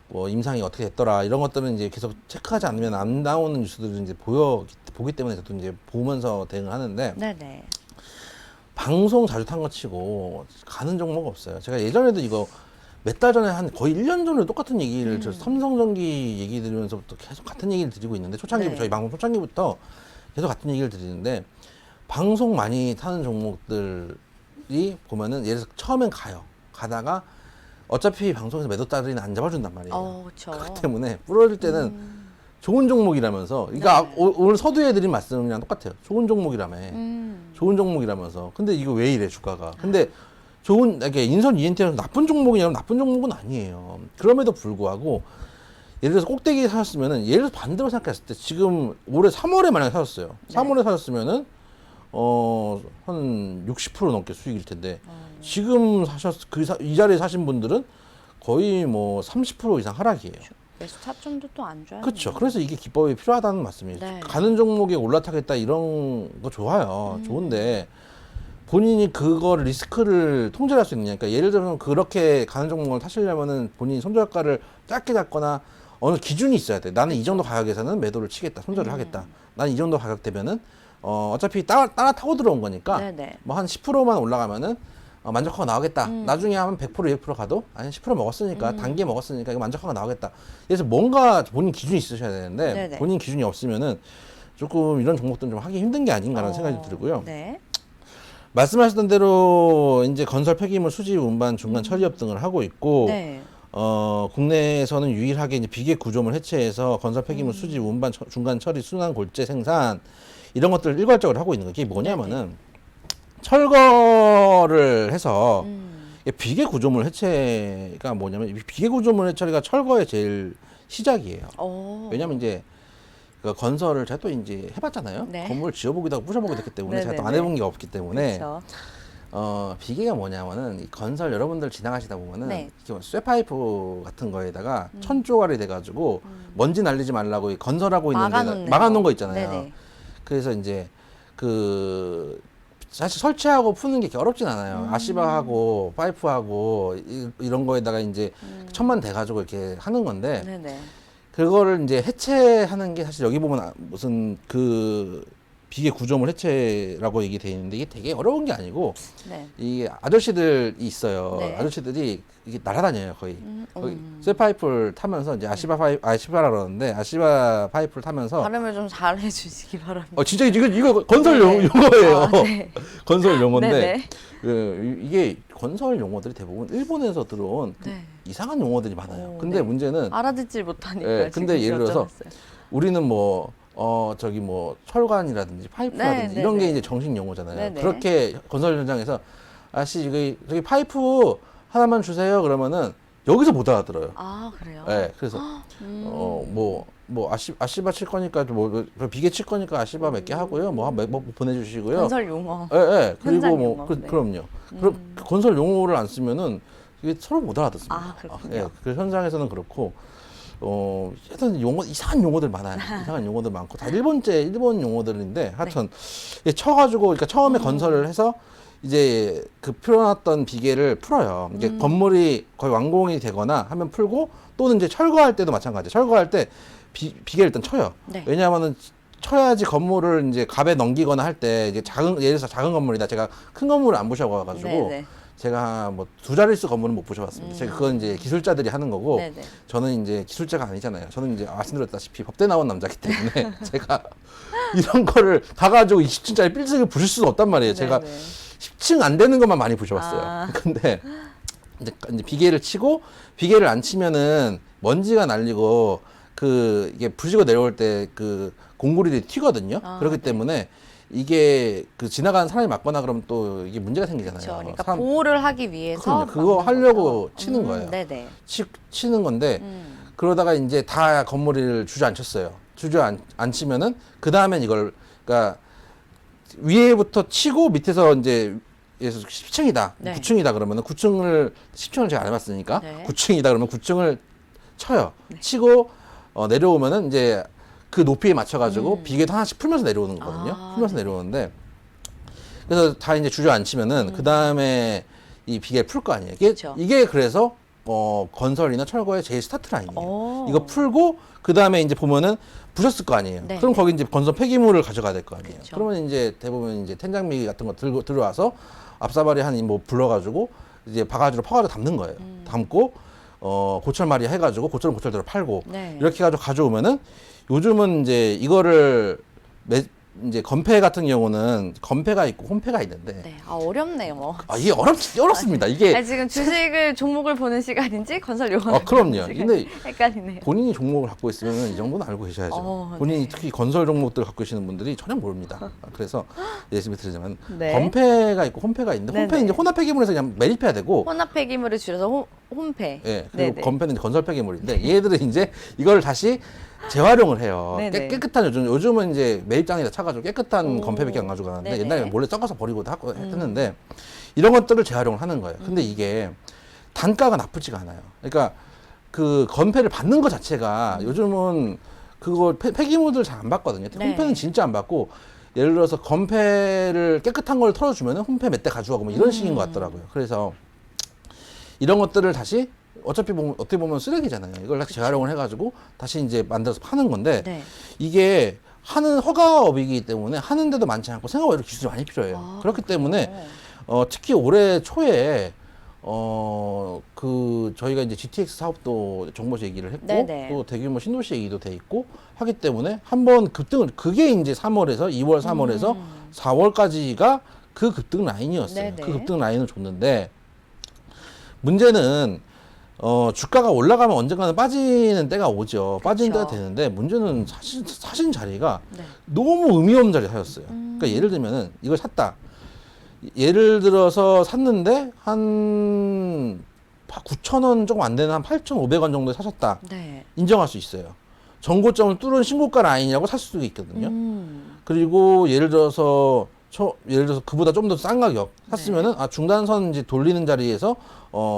뭐 임상이 어떻게 됐더라 이런 것들은 이제 계속 체크하지 않으면 안 나오는 뉴스들을 이제 보기 때문에 저도 이제 보면서 대응을 하는데 네네. 방송 자주 탄 거 치고 가는 종목 없어요. 제가 예전에도 이거 몇 달 전에 한 거의 1년 전에 똑같은 얘기를 삼성전기 얘기 들으면서부터 계속 같은 얘기를 드리고 있는데 네. 저희 방송 초창기부터 계속 같은 얘기를 드리는데 방송 많이 타는 종목들이 보면은 예를 들어서 처음엔 가다가 어차피 방송에서 매도 따르는 안 잡아준단 말이에요. 그렇죠. 그렇기 때문에 부러질 때는 좋은 종목이라면서 그러니까 네. 오늘 서두에 드린 말씀이랑 똑같아요. 좋은 종목이라며. 음. 좋은 종목이라면서. 근데 이거 왜 이래 주가가. 근데 이렇게 인선 ENT는 나쁜 종목이냐면 나쁜 종목은 아니에요. 그럼에도 불구하고 예를 들어서 꼭대기 사셨으면은 예를 들어서 반대로 생각했을 때 지금 올해 3월에 만약에 사셨어요. 네. 3월에 사셨으면은 한 60% 넘게 수익일 텐데 지금 이 자리에 사신 분들은 거의 뭐 30% 이상 하락이에요. 매수 타점도 또 안 좋아요. 그렇죠. 그래서 이게 기법이 필요하다는 말씀이에요. 네. 가는 종목에 올라타겠다 이런 거 좋아요. 좋은데 본인이 그걸 리스크를 통제할 수 있느냐. 그러니까 예를 들면 그렇게 가는 종목을 타시려면은 본인이 손절가를 짧게 잡거나 어느 기준이 있어야 돼. 나는 이 정도 가격에서는 매도를 치겠다. 손절을 하겠다. 나는 이 정도 가격 되면은 어차피 따라 타고 들어온 거니까 네네. 뭐 한 10%만 올라가면은 만족하고 나오겠다. 나중에 하면 100% 200% 가도 아니 10% 먹었으니까 단기에 먹었으니까 이거 만족하고 나오겠다. 그래서 뭔가 본인 기준이 있으셔야 되는데 네네. 본인 기준이 없으면은 조금 이런 종목들은 좀 하기 힘든 게 아닌가라는 생각이 들고요. 네. 말씀하셨던 대로 이제 건설 폐기물 수지 운반 중간 처리업 등을 하고 있고 네. 국내에서는 유일하게 이제 비계 구조물 해체해서 건설 폐기물 수지 운반 중간 처리 순환 골재 생산 이런 것들을 일괄적으로 하고 있는 거. 이게 뭐냐면은 철거를 해서 비계 구조물 해체가 뭐냐면 이 비계 구조물 해처리가 철거의 제일 시작이에요. 왜냐면 이제 그 건설을 제가 또 이제 해봤잖아요. 네. 건물 지어보기도 하고 부셔보기도 했기 때문에 제가 또 안 네네네. 해본 게 없기 때문에 그렇죠. 비계가 뭐냐면은 이 건설 여러분들 지나가시다 보면은 네. 이렇게 쇠파이프 같은 거에다가 천 조각이 돼가지고 먼지 날리지 말라고 이 건설하고 있는 데다 막아놓는 막아놓은 거 있잖아요. 네네. 그래서 이제 그 사실 설치하고 푸는 게 어렵진 않아요. 아시바하고 파이프하고 이런 거에다가 이제 천만 돼가지고 이렇게 하는 건데 네네. 그거를 이제 해체하는 게 사실 여기 보면 무슨 그 비계 구조물 해체라고 얘기 돼 있는데 이게 되게 어려운 게 아니고 네. 이 아저씨들이 있어요. 네. 아저씨들이 이게 날아다녀요 거의. 거의 쇠파이프를 타면서 이제 아시바라 그러는데 아시바 파이프를 타면서 발음을 좀 잘 해주시기 바랍니다. 진짜 이거 건설 네. 용어예요. 아, 네. 건설 용어인데 네네. 이게 건설 용어들이 대부분 일본에서 들어온 그 네. 이상한 용어들이 많아요. 오, 근데 네. 문제는 알아듣질 못하니까. 예, 근데 지금 예를 들어서 여쭤봤어요. 우리는 저기 철관이라든지 파이프라든지 네, 이런 게 네, 이제 정식 용어잖아요. 네, 네. 그렇게 건설 현장에서 아저씨 저기 파이프 하나만 주세요 그러면은 여기서 못 알아들어요. 아 그래요? 예, 그래서 아시바 칠 거니까 뭐 비계 칠 거니까 아시바 몇 개 하고요. 뭐 보내주시고요. 건설 용어. 예, 예. 그리고 현장 뭐 용어, 네. 그럼요. 그럼 건설 용어를 안 쓰면은 이게 서로 못 알아듣습니다. 아, 그렇군요. 예, 그 현장에서는 그렇고 하여튼 이상한 용어들 많아요. 이상한 용어들 많고 다 일본 용어들인데 하여튼 이게 쳐가지고 그러니까 처음에 건설을 해서 이제 그 풀어놨던 비계를 풀어요. 이게 건물이 거의 완공이 되거나 하면 풀고 또는 이제 철거할 때도 마찬가지예요. 철거할 때 비계를 일단 쳐요. 네. 왜냐하면은 쳐야지 건물을 이제 갑에 넘기거나 할 때 이제 예를 들어서 작은 건물이다. 제가 큰 건물을 안 부셔봐가지고 네네. 제가 뭐 두 자릿수 건물은 못 부셔봤습니다. 제가 그건 이제 기술자들이 하는 거고 네네. 저는 이제 기술자가 아니잖아요. 저는 이제 말씀드렸다시피 법대 나온 남자기 때문에 제가 이런 거를 가가지고 20층짜리 빌딩을 부실 수는 없단 말이에요. 제가 네네. 10층 안 되는 것만 많이 부셔봤어요. 아. 근데 이제 비계를 치고 비계를 안 치면은 먼지가 날리고 이게 부시고 내려올 때 그 공구리들이 튀거든요. 그렇기 네. 때문에 이게 지나가는 사람이 맞거나 그러면 또 이게 문제가 생기잖아요. 그렇죠. 그러니까 사람- 보호를 하기 위해서 그럼요. 그거 막는 하려고 거죠. 치는 거예요. 네네. 치는 건데 그러다가 이제 다 건물을 주저앉혔어요. 주저앉히면은 그 다음엔 이걸 그러니까 위에부터 치고 밑에서 이제 예를 들어서 10층이다, 네. 9층이다 그러면은 9층을 10층을 제가 안 해봤으니까 네. 9층이다 그러면 9층을 쳐요. 치고 내려오면은 이제 그 높이에 맞춰가지고 비계도 하나씩 풀면서 내려오는 거거든요. 풀면서 내려오는데 그래서 다 이제 주저앉히면은 그 다음에 이 비계를 풀 거 아니에요. 그쵸. 이게 그래서 건설이나 철거의 제일 스타트 라인이에요. 오. 이거 풀고 그 다음에 이제 보면은 부셨을 거 아니에요. 네. 그럼 거기 이제 건설 폐기물을 가져가야 될 거 아니에요. 그쵸. 그러면 이제 대부분 이제 텐장미기 같은 거 들어와서 앞사발이 한 뭐 불러가지고 이제 바가지로 퍼가지고 담는 거예요. 담고 고철말이 해가지고 고철은 고철대로 팔고 네. 이렇게 해가지고 가져오면은 요즘은 이제 이거를 이제 건폐 같은 경우는 건폐가 있고 혼폐가 있는데 네. 아, 어렵네요. 이게 어렵습니다. 이게 아니, 지금 주식을 종목을 보는 시간인지 건설 용어. 그럼요. 근데 헷갈리네요. 본인이 종목을 갖고 있으면 이 정도는 알고 계셔야죠. 본인이 네. 특히 건설 종목들 갖고 계시는 분들이 전혀 모릅니다. 그래서 예시를 들자면 네. 건폐가 있고 혼폐가 있는데 혼폐는 네네. 이제 혼합 폐기물에서 그냥 매립해야 되고 혼합 폐기물을 줄여서 혼폐. 예, 그리고 네네. 건폐는 이제 건설 폐기물인데 얘들은 이제 이걸 다시 재활용을 해요. 네네. 깨끗한 요즘은 이제 매입장에다 차가지고 깨끗한 오. 건폐밖에 안 가져가는데 네네. 옛날에 몰래 섞어서 버리고도 하고 했는데 이런 것들을 재활용을 하는 거예요. 근데 이게 단가가 나쁘지가 않아요. 그러니까 그 건폐를 받는 것 자체가 요즘은 그거 폐기물들 잘 안 받거든요. 네. 혼폐는 진짜 안 받고 예를 들어서 건폐를 깨끗한 걸 털어주면 혼폐 몇 대 가져가고 뭐 이런 식인 것 같더라고요. 그래서 이런 것들을 다시 어차피 어떻게 보면 쓰레기잖아요. 이걸 다시 재활용을 해가지고 다시 이제 만들어서 파는 건데 네. 이게 하는 허가업이기 때문에 하는데도 많지 않고 생각보다 기술이 많이 필요해요. 그렇기 때문에 특히 올해 초에 그 저희가 이제 GTX 사업도 정보시 얘기를 했고 네네. 또 대규모 신도시 얘기도 돼 있고 하기 때문에 한번 급등을 그게 이제 3월에서 2월, 3월에서 4월까지가 그 급등 라인이었어요. 네네. 그 급등 라인을 줬는데 문제는 주가가 올라가면 언젠가는 빠지는 때가 오죠. 빠지는 그쵸. 때가 되는데 문제는 사신 자리가 네. 너무 의미 없는 자리에 사셨어요. 그러니까 예를 들면은 이걸 샀다. 예를 들어서 샀는데 한 9,000원 조금 안 되는 한 8,500원 정도에 사셨다. 네. 인정할 수 있어요. 전고점을 뚫은 신고가 라인이라고 살 수도 있거든요. 그리고 예를 들어서 그보다 좀 더 싼 가격 샀으면은 중단선 이제 돌리는 자리에서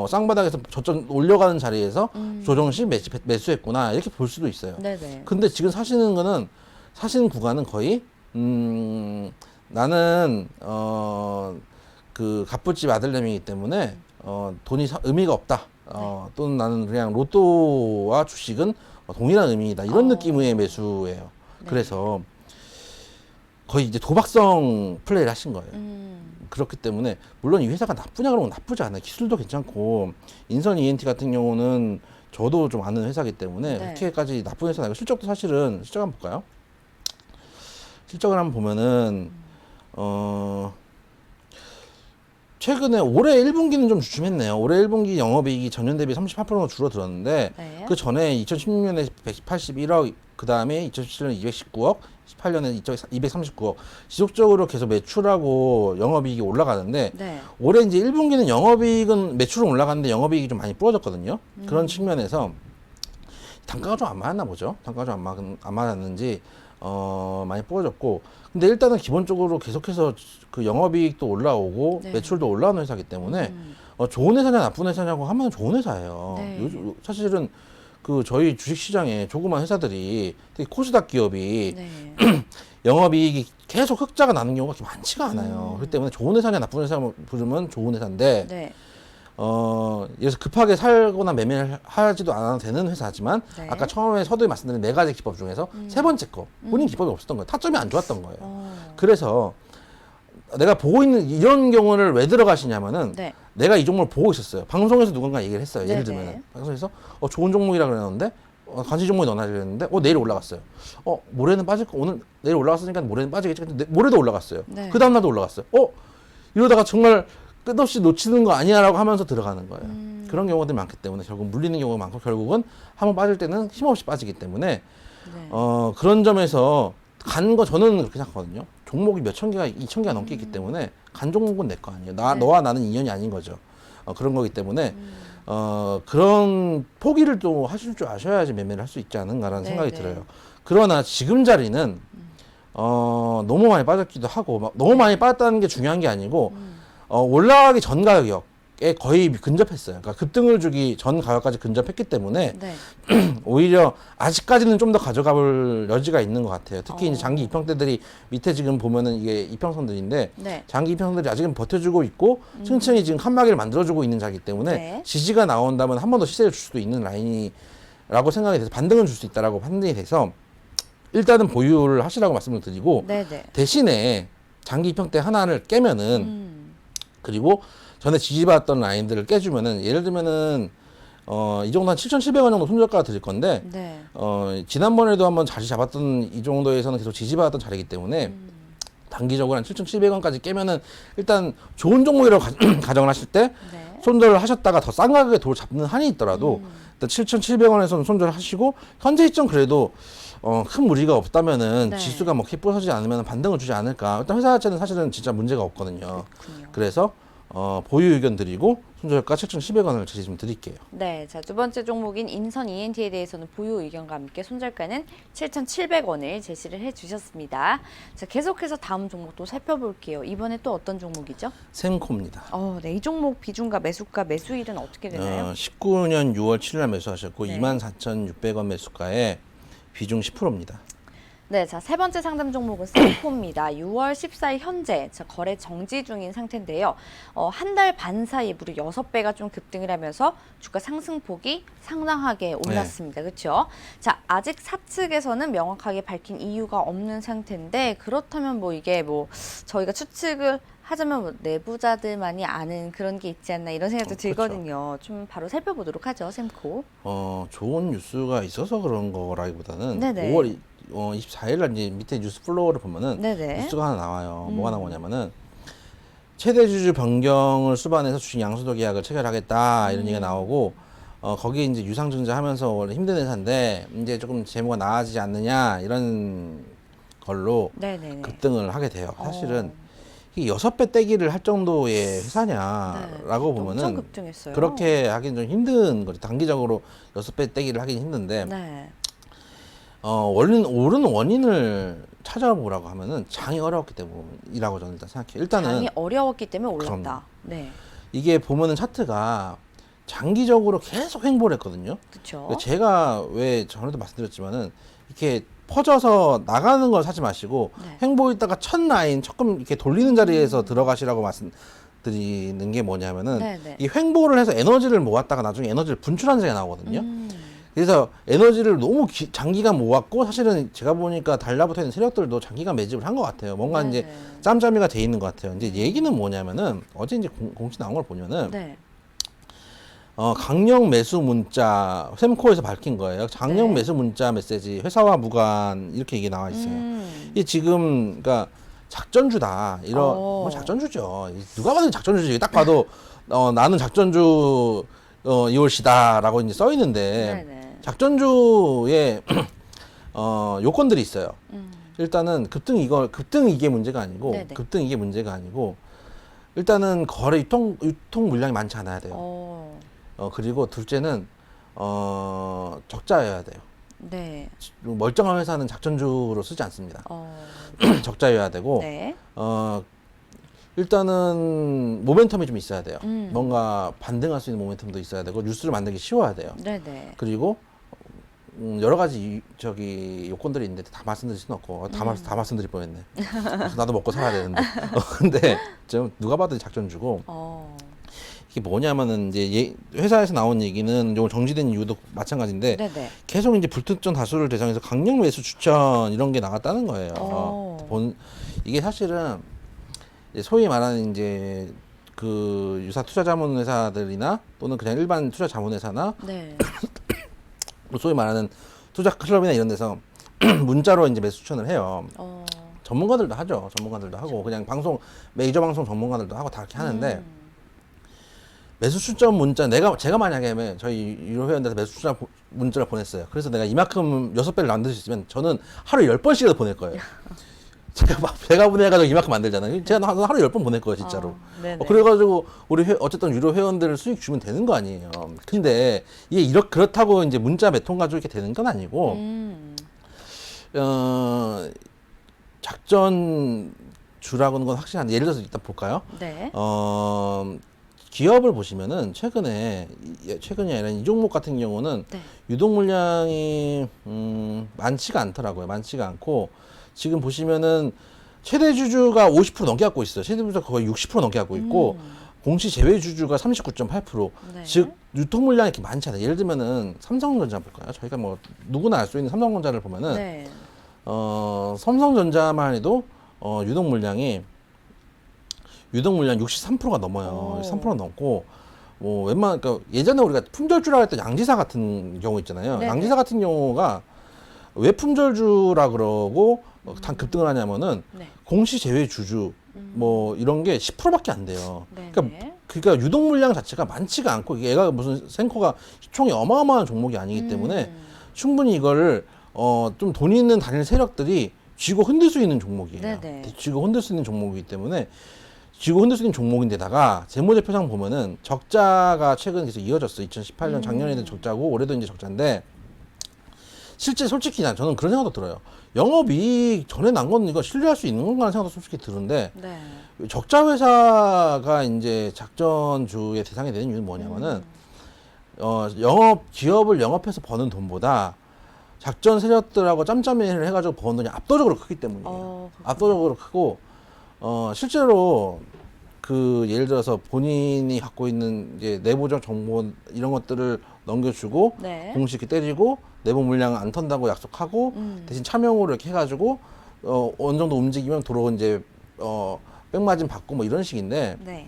쌍바닥에서 저점 올려가는 자리에서 조정 시 매수했구나 이렇게 볼 수도 있어요. 네네. 근데 지금 사시는 구간은 거의 나는 그 갑부집 아들내미이기 때문에 돈이 의미가 없다. 또는 나는 그냥 로또와 주식은 동일한 의미이다. 이런 느낌의 매수예요. 네. 그래서 거의 이제 도박성 플레이를 하신 거예요. 그렇기 때문에 물론 이 회사가 나쁘냐 그러면 나쁘지 않아요. 기술도 괜찮고 인선 ENT 같은 경우는 저도 좀 아는 회사이기 때문에 네. 그렇게까지 나쁜 회사는 아니고 실적도 사실은 실적 한번 볼까요? 실적을 한번 보면은 최근에 올해 1분기는 좀 주춤했네요. 올해 1분기 영업이익이 전년 대비 38% 줄어들었는데 네. 그 전에 2016년에 181억, 그 다음에 2017년에 219억, 18년에 239억 지속적으로 계속 매출하고 영업이익이 올라가는데 네. 올해 이제 1분기는 영업이익은 매출은 올라갔는데 영업이익이 좀 많이 부러졌거든요. 그런 측면에서 단가가 좀 안 맞았나 보죠. 단가가 좀 안 맞았는지 많이 부러졌고 근데 일단은 기본적으로 계속해서 그 영업이익도 올라오고 네. 매출도 올라오는 회사이기 때문에 좋은 회사냐 나쁜 회사냐고 하면 좋은 회사예요. 네. 요즘 사실은 그 저희 주식시장에 조그만 회사들이 특히 코스닥 기업이 네. 영업이익이 계속 흑자가 나는 경우가 그렇게 많지가 않아요. 그렇기 때문에 좋은 회사냐 나쁜 회사 부르면 좋은 회사인데 네. 그래서 급하게 살거나 매매를 하지도 않아도 되는 회사지만 네. 아까 처음에 서두에 말씀드린 네 가지 기법 중에서 세 번째 거 본인 기법이 없었던 거예요. 타점이 안 좋았던 거예요. 그래서 내가 보고 있는 이런 경우를 왜 들어가시냐면은 네. 내가 이 종목을 보고 있었어요. 방송에서 누군가 얘기를 했어요. 예를 네네. 들면 방송에서 좋은 종목이라 그랬는데 관심 종목에 넣어놔야 그랬는데 내일 올라갔어요. 모레는 빠질 거 오늘 내일 올라갔으니까 모레는 빠지겠지. 근데 모레도 올라갔어요. 네. 그 다음 날도 올라갔어요. 이러다가 정말 끝없이 놓치는 거 아니야라고 하면서 들어가는 거예요. 그런 경우들이 많기 때문에 결국 물리는 경우가 많고 결국은 한번 빠질 때는 힘없이 빠지기 때문에 네. 그런 점에서 간 거 저는 그렇게 생각하거든요. 종목이 몇천 개가 2천 개가 넘게 있기 때문에 간 종목은 내 거 아니에요. 네. 너와 나는 인연이 아닌 거죠. 그런 거기 때문에 그런 포기를 또 하실 줄 아셔야지 매매를 할 수 있지 않은가라는 네, 생각이 네. 들어요. 그러나 지금 자리는 너무 많이 빠졌기도 하고 막 너무 많이 빠졌다는 게 중요한 게 아니고 올라가기 전 가격에 거의 근접했어요. 그러니까 급등을 주기 전 가격까지 근접했기 때문에 네. 오히려 아직까지는 좀 더 가져가 볼 여지가 있는 것 같아요. 특히 이제 장기 이평대들이 밑에 지금 보면은 이게 이평선들인데 네. 장기 이평선들이 아직은 버텨주고 있고 층층이 지금 칸막이를 만들어주고 있는 자리이기 때문에 네. 지지가 나온다면 한 번 더 시세를 줄 수도 있는 라인이라고 생각이 돼서 반등을 줄 수 있다라고 판단이 돼서 일단은 보유를 하시라고 말씀을 드리고 네네. 대신에 장기 이평대 하나를 깨면은 그리고 전에 지지받았던 라인들을 깨주면은 예를 들면은 이 정도 한 7,700원 정도 손절가 드릴 건데 네. 지난번에도 한번 자리 잡았던 이 정도에서는 계속 지지받았던 자리이기 때문에 단기적으로 한 7,700원까지 깨면은 일단 좋은 종목이라고 가정을 하실 때 네. 손절을 하셨다가 더 싼 가격에 돌 잡는 한이 있더라도 일단 7,700원에서는 손절을 하시고 현재 시점 그래도 큰 무리가 없다면은 네. 지수가 뭐 크게 부서지지 않으면 반등을 주지 않을까. 일단 회사 자체는 사실은 진짜 문제가 없거든요. 그렇군요. 그래서 보유 의견 드리고 손절가 7,700원을 제시 좀 드릴게요. 네, 자, 두 번째 종목인 인선 ENT에 대해서는 보유 의견과 함께 손절가는 7,700원을 제시를 해주셨습니다. 자, 계속해서 다음 종목도 살펴볼게요. 이번에 또 어떤 종목이죠? 셈코입니다. 네, 이 종목 비중과 매수가, 매수일은 어떻게 되나요? 19년 6월 7일 매수하셨고 네. 24,600원 매수가에 비중 10%입니다. 네, 자, 세 번째 상담 종목은 셀코입니다. 6월 14일 현재 거래 정지 중인 상태인데요. 한 달 반 사이에 무려 6배가 좀 급등을 하면서 주가 상승폭이 상당하게 올랐습니다. 그렇죠? 자, 아직 사측에서는 명확하게 밝힌 이유가 없는 상태인데 그렇다면 뭐 이게 뭐 저희가 추측을 하자면 뭐 내부자들만이 아는 그런 게 있지 않나 이런 생각도 들거든요. 좀 바로 살펴보도록 하죠, 셈코. 좋은 뉴스가 있어서 그런 거라기보다는 네네. 5월 24일 날 이제 밑에 뉴스 플로어를 보면은 네네. 뉴스가 하나 나와요. 뭐가 나오냐면은 최대 주주 변경을 수반해서 주식 양수도 계약을 체결하겠다 이런 얘기가 나오고 거기에 이제 유상증자 하면서 원래 힘든 회사인데 이제 조금 재무가 나아지지 않느냐 이런 걸로 네네네. 급등을 하게 돼요. 사실은 이게 6배 떼기를 할 정도의 회사냐라고 네, 보면은 엄청 급등했어요. 그렇게 하긴 좀 힘든 거죠. 단기적으로 6배 떼기를 하긴 힘든데 네. 오르는 원인을 찾아보라고 하면은 장이 어려웠기 때문이라고 저는 일단 생각해요. 일단은 장이 어려웠기 때문에 올랐다. 그럼요. 네, 이게 보면은 차트가 장기적으로 계속 횡보를 했거든요. 그렇죠. 그러니까 제가 왜 전에도 말씀드렸지만은 이렇게 퍼져서 나가는 걸 사지 마시고 네. 횡보 있다가 첫 라인 조금 이렇게 돌리는 자리에서 들어가시라고 말씀드리는 게 뭐냐면은 네네. 이 횡보를 해서 에너지를 모았다가 나중에 에너지를 분출하는 자리가 나오거든요. 그래서 에너지를 너무 장기간 모았고 사실은 제가 보니까 달라붙어 있는 세력들도 장기간 매집을 한 것 같아요. 뭔가 네네. 이제 짬짬이가 돼 있는 것 같아요. 이제 얘기는 뭐냐면은 어제 이제 공시 나온 걸 보면은 네. 강력 매수 문자 셈코에서 밝힌 거예요. 강력 네. 매수 문자 메시지 회사와 무관 이렇게 얘기 나와 있어요. 음. 이게 지금 그러니까 작전주다. 뭐 작전주죠. 누가 봐도 작전주지. 이게 딱 봐도 나는 작전주 이올시다라고 이제 써 있는데 네네. 작전주의 요건들이 있어요. 일단은 급등 이게 문제가 아니고 네네. 급등 이게 문제가 아니고 일단은 거래 유통 물량이 많지 않아야 돼요. 그리고 둘째는 적자여야 돼요. 네. 멀쩡한 회사는 작전주로 쓰지 않습니다. 적자여야 되고 네. 일단은 모멘텀이 좀 있어야 돼요. 음. 뭔가 반등할 수 있는 모멘텀도 있어야 되고 뉴스를 만들기 쉬워야 돼요. 네네. 그리고 여러 가지 요건들이 있는데 다 말씀드릴 수는 없고 다 말씀드릴 뻔했네. 나도 먹고 살아야 되는데. 근데 좀 누가 봐도 작전주고 이게 뭐냐면은 이제 회사에서 나온 얘기는 요 정지된 이유도 마찬가지인데 네네. 계속 이제 불특정 다수를 대상해서 강력 매수 추천 이런 게 나왔다는 거예요. 이게 사실은 이제 소위 말하는 이제 그 유사 투자 자문 회사들이나 또는 그냥 일반 투자 자문 회사나 네. 소위 말하는 투자 클럽이나 이런 데서 문자로 이제 매수 추천을 해요. 전문가들도 하죠. 전문가들도 하고 그냥 메이저 방송 전문가들도 하고 다 그렇게 하는데 매수 추천 문자 제가 만약에 저희 유료 회원들한테 매수 추천 문자를 보냈어요. 그래서 내가 이만큼 6배를 만들 수 있으면 저는 하루 10번씩이라도 보낼 거예요. 제가 보내가지고 이만큼 만들잖아요. 제가 하루 10번 보낼 거예요, 진짜로. 그래가지고 어쨌든 유료 회원들 수익 주면 되는 거 아니에요. 근데 이게 그렇다고 이제 문자 몇 통 가지고 이렇게 되는 건 아니고, 작전 주라고는 건 확실한데 예를 들어서 일단 볼까요? 네. 기업을 보시면은 최근이 아니라 이 종목 같은 경우는 네. 유동 물량이 많지가 않더라고요. 많지가 않고 지금 보시면은 최대 주주가 50% 넘게 갖고 있어요. 최대 주주가 거의 60% 넘게 갖고 있고 공시 제외 주주가 39.8%. 네. 즉 유통 물량이 이렇게 많지 않아요. 예를 들면은 삼성전자 볼까요? 저희가 뭐 누구나 알 수 있는 삼성전자를 보면은 네. 삼성전자만 해도 유동 물량 63%가 넘어요. 3% 넘고 뭐 그러니까 예전에 우리가 품절주라고 했던 양지사 같은 경우 있잖아요. 네네. 양지사 같은 경우가 왜 품절주라 그러고 단 급등을 하냐면은 네. 공시 제외 주주 뭐 이런 게 10%밖에 안 돼요. 네네. 그러니까 유동 물량 자체가 많지가 않고 이게 얘가 무슨 생코가 시총이 어마어마한 종목이 아니기 때문에 충분히 이거를 좀 돈 있는 단일 세력들이 쥐고 흔들 수 있는 종목이에요. 네네. 쥐고 흔들 수 있는 종목이기 때문에 쥐고 흔들 수 있는 종목인데다가 재무제표상 보면은 적자가 최근 계속 이어졌어요. 2018년 작년에도 적자고 올해도 이제 적자인데 실제 솔직히 저는 그런 생각도 들어요. 영업이익 전에 난 건 이거 신뢰할 수 있는 건가 하는 생각도 솔직히 드는데 네. 적자 회사가 이제 작전주의 대상이 되는 이유는 뭐냐면은 기업을 영업해서 버는 돈보다 작전 세력들하고 짬짬이를 해가지고 버는 돈이 압도적으로 크기 때문이에요. 압도적으로 크고 실제로 예를 들어서 본인이 갖고 있는 이제 내부적 정보 이런 것들을 넘겨주고 네. 공식 이렇게 때리고 내부 물량 안 턴다고 약속하고 대신 차명으로 이렇게 해가지고 어느 정도 움직이면 도로 이제 백마진 받고 뭐 이런 식인데 네.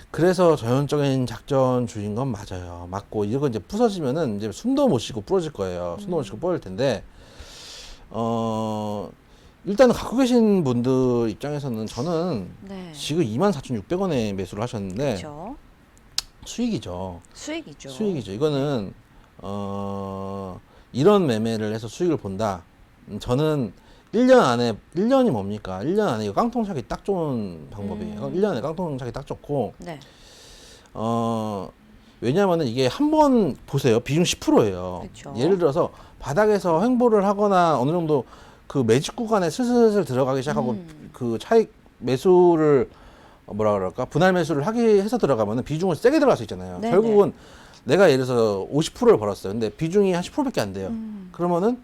그래서 전형적인 작전주의인 건 맞아요. 맞고 이거 이제 부서지면은 이제 숨도 못 쉬고 부러질 거예요. 숨도 못 쉬고 부러질 텐데 일단은 갖고 계신 분들 입장에서는 저는 네. 지금 24,600원에 매수를 하셨는데 그렇죠. 수익이죠. 수익이죠. 수익이죠. 이거는 이런 매매를 해서 수익을 본다. 저는 1년 안에 1년이 뭡니까? 1년 안에 이거 깡통 차기 딱 좋은 방법이에요. 1년 안에 깡통 차기 딱 좋고 네. 왜냐하면은 이게 한 번 보세요. 비중 10%예요. 그쵸. 예를 들어서 바닥에서 횡보를 하거나 어느 정도 그 매집 구간에 슬슬 들어가기 시작하고 그 차익 매수를 뭐라 그럴까 분할 매수를 하기 해서 들어가면은 비중을 세게 들어갈 수 있잖아요. 네네. 결국은 내가 예를 들어서 50%를 벌었어요. 근데 비중이 한 10%밖에 안 돼요. 그러면은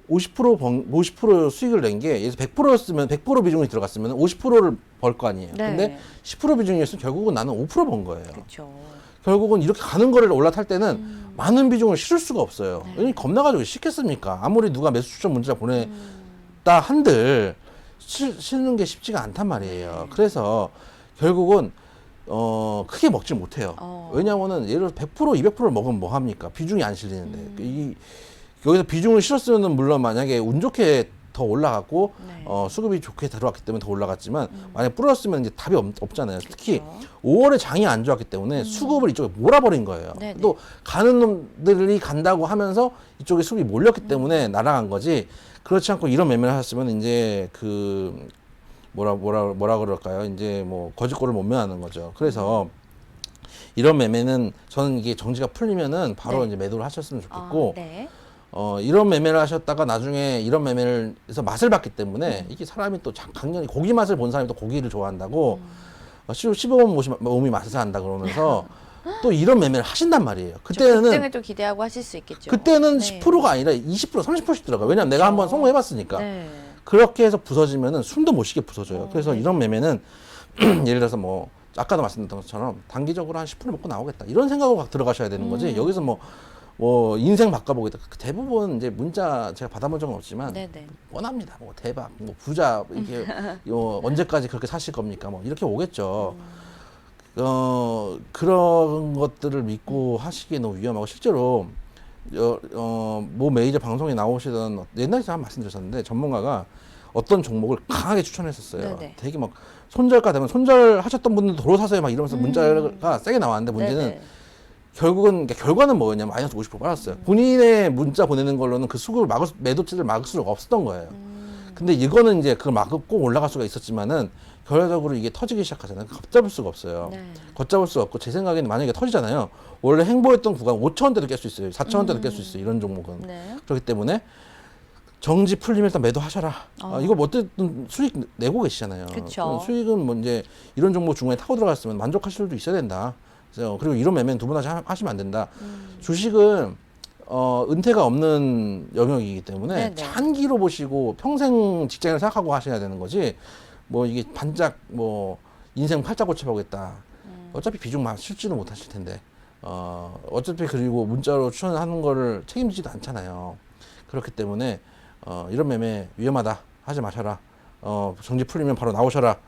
50% 수익을 낸 게 예를 들어서 100%였으면 100% 비중이 들어갔으면 50%를 벌 거 아니에요. 네. 근데 10% 비중이었으면 결국은 나는 5%번 거예요. 그렇죠. 결국은 이렇게 가는 거를 올라탈 때는 많은 비중을 실을 수가 없어요. 네. 왜냐면 겁나가지고 쉽겠습니까? 아무리 누가 매수 추천 문자 보냈다 한들 실는 게 쉽지가 않단 말이에요. 그래서 결국은 크게 먹질 못해요. 왜냐면은 예를 들어 100% 200%를 먹으면 뭐 합니까? 비중이 안 실리는데 여기서 비중을 실었으면은 물론 만약에 운 좋게 더 올라갔고 네. 수급이 좋게 들어왔기 때문에 더 올라갔지만 만약 뿌렸으면 이제 답이 없잖아요. 특히 그렇죠. 5월에 장이 안 좋았기 때문에 수급을 이쪽에 몰아버린 거예요. 네네. 또 가는 놈들이 간다고 하면서 이쪽에 수급이 몰렸기 때문에 날아간 거지. 그렇지 않고 이런 매매를 하셨으면 이제 뭐라 그럴까요? 이제 뭐 거짓골을 못 면하는 거죠. 그래서 이런 매매는 저는 이게 정지가 풀리면은 바로 네. 이제 매도를 하셨으면 좋겠고 네. 이런 매매를 하셨다가 나중에 이런 매매를 해서 맛을 봤기 때문에 이게 사람이 또 강렬히 고기 맛을 본 사람이 또 고기를 좋아한다고 15번 몸이 맛을 한다 그러면서 또 이런 매매를 하신단 말이에요. 급등을 그때는 또 기대하고 하실 수 있겠죠. 그때는 네. 10%가 아니라 20% 30%씩 들어가요. 왜냐면 내가 한번 성공해봤으니까. 네. 그렇게 해서 부서지면은 숨도 못 쉬게 부서져요. 그래서 네. 이런 매매는 예를 들어서 뭐 아까도 말씀드렸던 것처럼 단기적으로 한 10% 먹고 나오겠다 이런 생각으로 들어가셔야 되는 거지. 여기서 뭐 인생 바꿔보겠다. 대부분 이제 문자 제가 받아본 적은 없지만 네네. 뻔합니다. 뭐 대박, 뭐 부자 이렇게 언제까지 그렇게 사실 겁니까? 뭐 이렇게 오겠죠. 그런 것들을 믿고 하시기에 너무 위험하고 실제로 뭐 메이저 방송에 나오시던 옛날에 제가 말씀드렸었는데 전문가가 어떤 종목을 강하게 추천했었어요. 네네. 되게 막 손절가 되면 손절하셨던 분들도 도로 사세요 막 이러면서 문자가 세게 나왔는데 문제는 네네. 결과는 뭐였냐면 마이너스 50% 빨았어요. 본인의 문자 보내는 걸로는 그 수급을 매도치를 막을 수가 없었던 거예요. 근데 이거는 이제 그걸 막고 올라갈 수가 있었지만은 결과적으로 이게 터지기 시작하잖아요. 걷잡을 수가 없어요. 네. 걷잡을 수가 없고 제 생각에는 만약에 터지잖아요. 원래 행보했던 구간 5,000원대도 깰 수 있어요. 4,000원대도 깰 수 있어요. 이런 종목은. 네. 그렇기 때문에 정지 풀리면 일단 매도하셔라. 이거 뭐 어쨌든 수익 내고 계시잖아요. 그쵸. 수익은 뭐 이제 이런 종목 중간에 타고 들어갔으면 만족하실 수도 있어야 된다. 그래서 그리고 이런 매매는 두 번 다시 하시면 안 된다. 주식은 은퇴가 없는 영역이기 때문에 네네. 장기로 보시고 평생 직장을 생각하고 하셔야 되는 거지. 뭐 이게 반짝 뭐 인생 팔자 고쳐보겠다. 어차피 비중 실지는 못하실 텐데. 어차피 그리고 문자로 추천하는 거를 책임지지도 않잖아요. 그렇기 때문에 이런 매매 위험하다 하지 마셔라. 정지 풀리면 바로 나오셔라.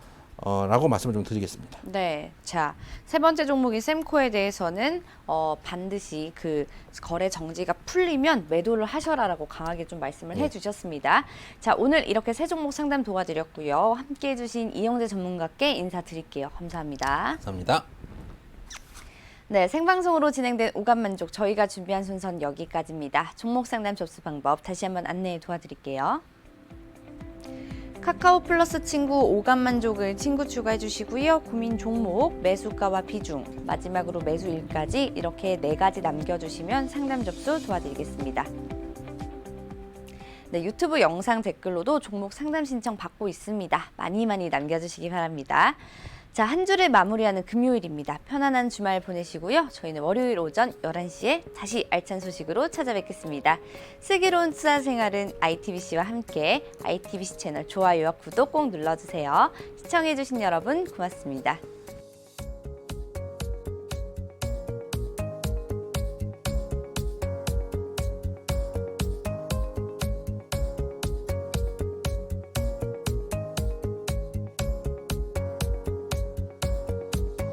라고 말씀을 좀 드리겠습니다. 네. 자, 세 번째 종목인 셈코에 대해서는 반드시 그 거래 정지가 풀리면 매도를 하셔라라고 강하게 좀 말씀을 해주셨습니다. 자, 오늘 이렇게 세 종목 상담 도와드렸고요. 함께 해주신 이영재 전문가께 인사드릴게요. 감사합니다. 감사합니다. 네, 생방송으로 진행된 오감만족 저희가 준비한 순서는 여기까지입니다. 종목 상담 접수 방법 다시 한번 안내해 도와드릴게요. 카카오 플러스 친구 오감만족을 친구 추가해 주시고요. 고민 종목, 매수가와 비중, 마지막으로 매수일까지 이렇게 4가지 남겨주시면 상담 접수 도와드리겠습니다. 네, 유튜브 영상 댓글로도 종목 상담 신청 받고 있습니다. 많이 남겨주시기 바랍니다. 자, 한 주를 마무리하는 금요일입니다. 편안한 주말 보내시고요. 저희는 월요일 오전 11시에 다시 알찬 소식으로 찾아뵙겠습니다. 슬기로운 투자 생활은 ITBC와 함께 ITBC 채널 좋아요와 구독 꼭 눌러주세요. 시청해주신 여러분 고맙습니다.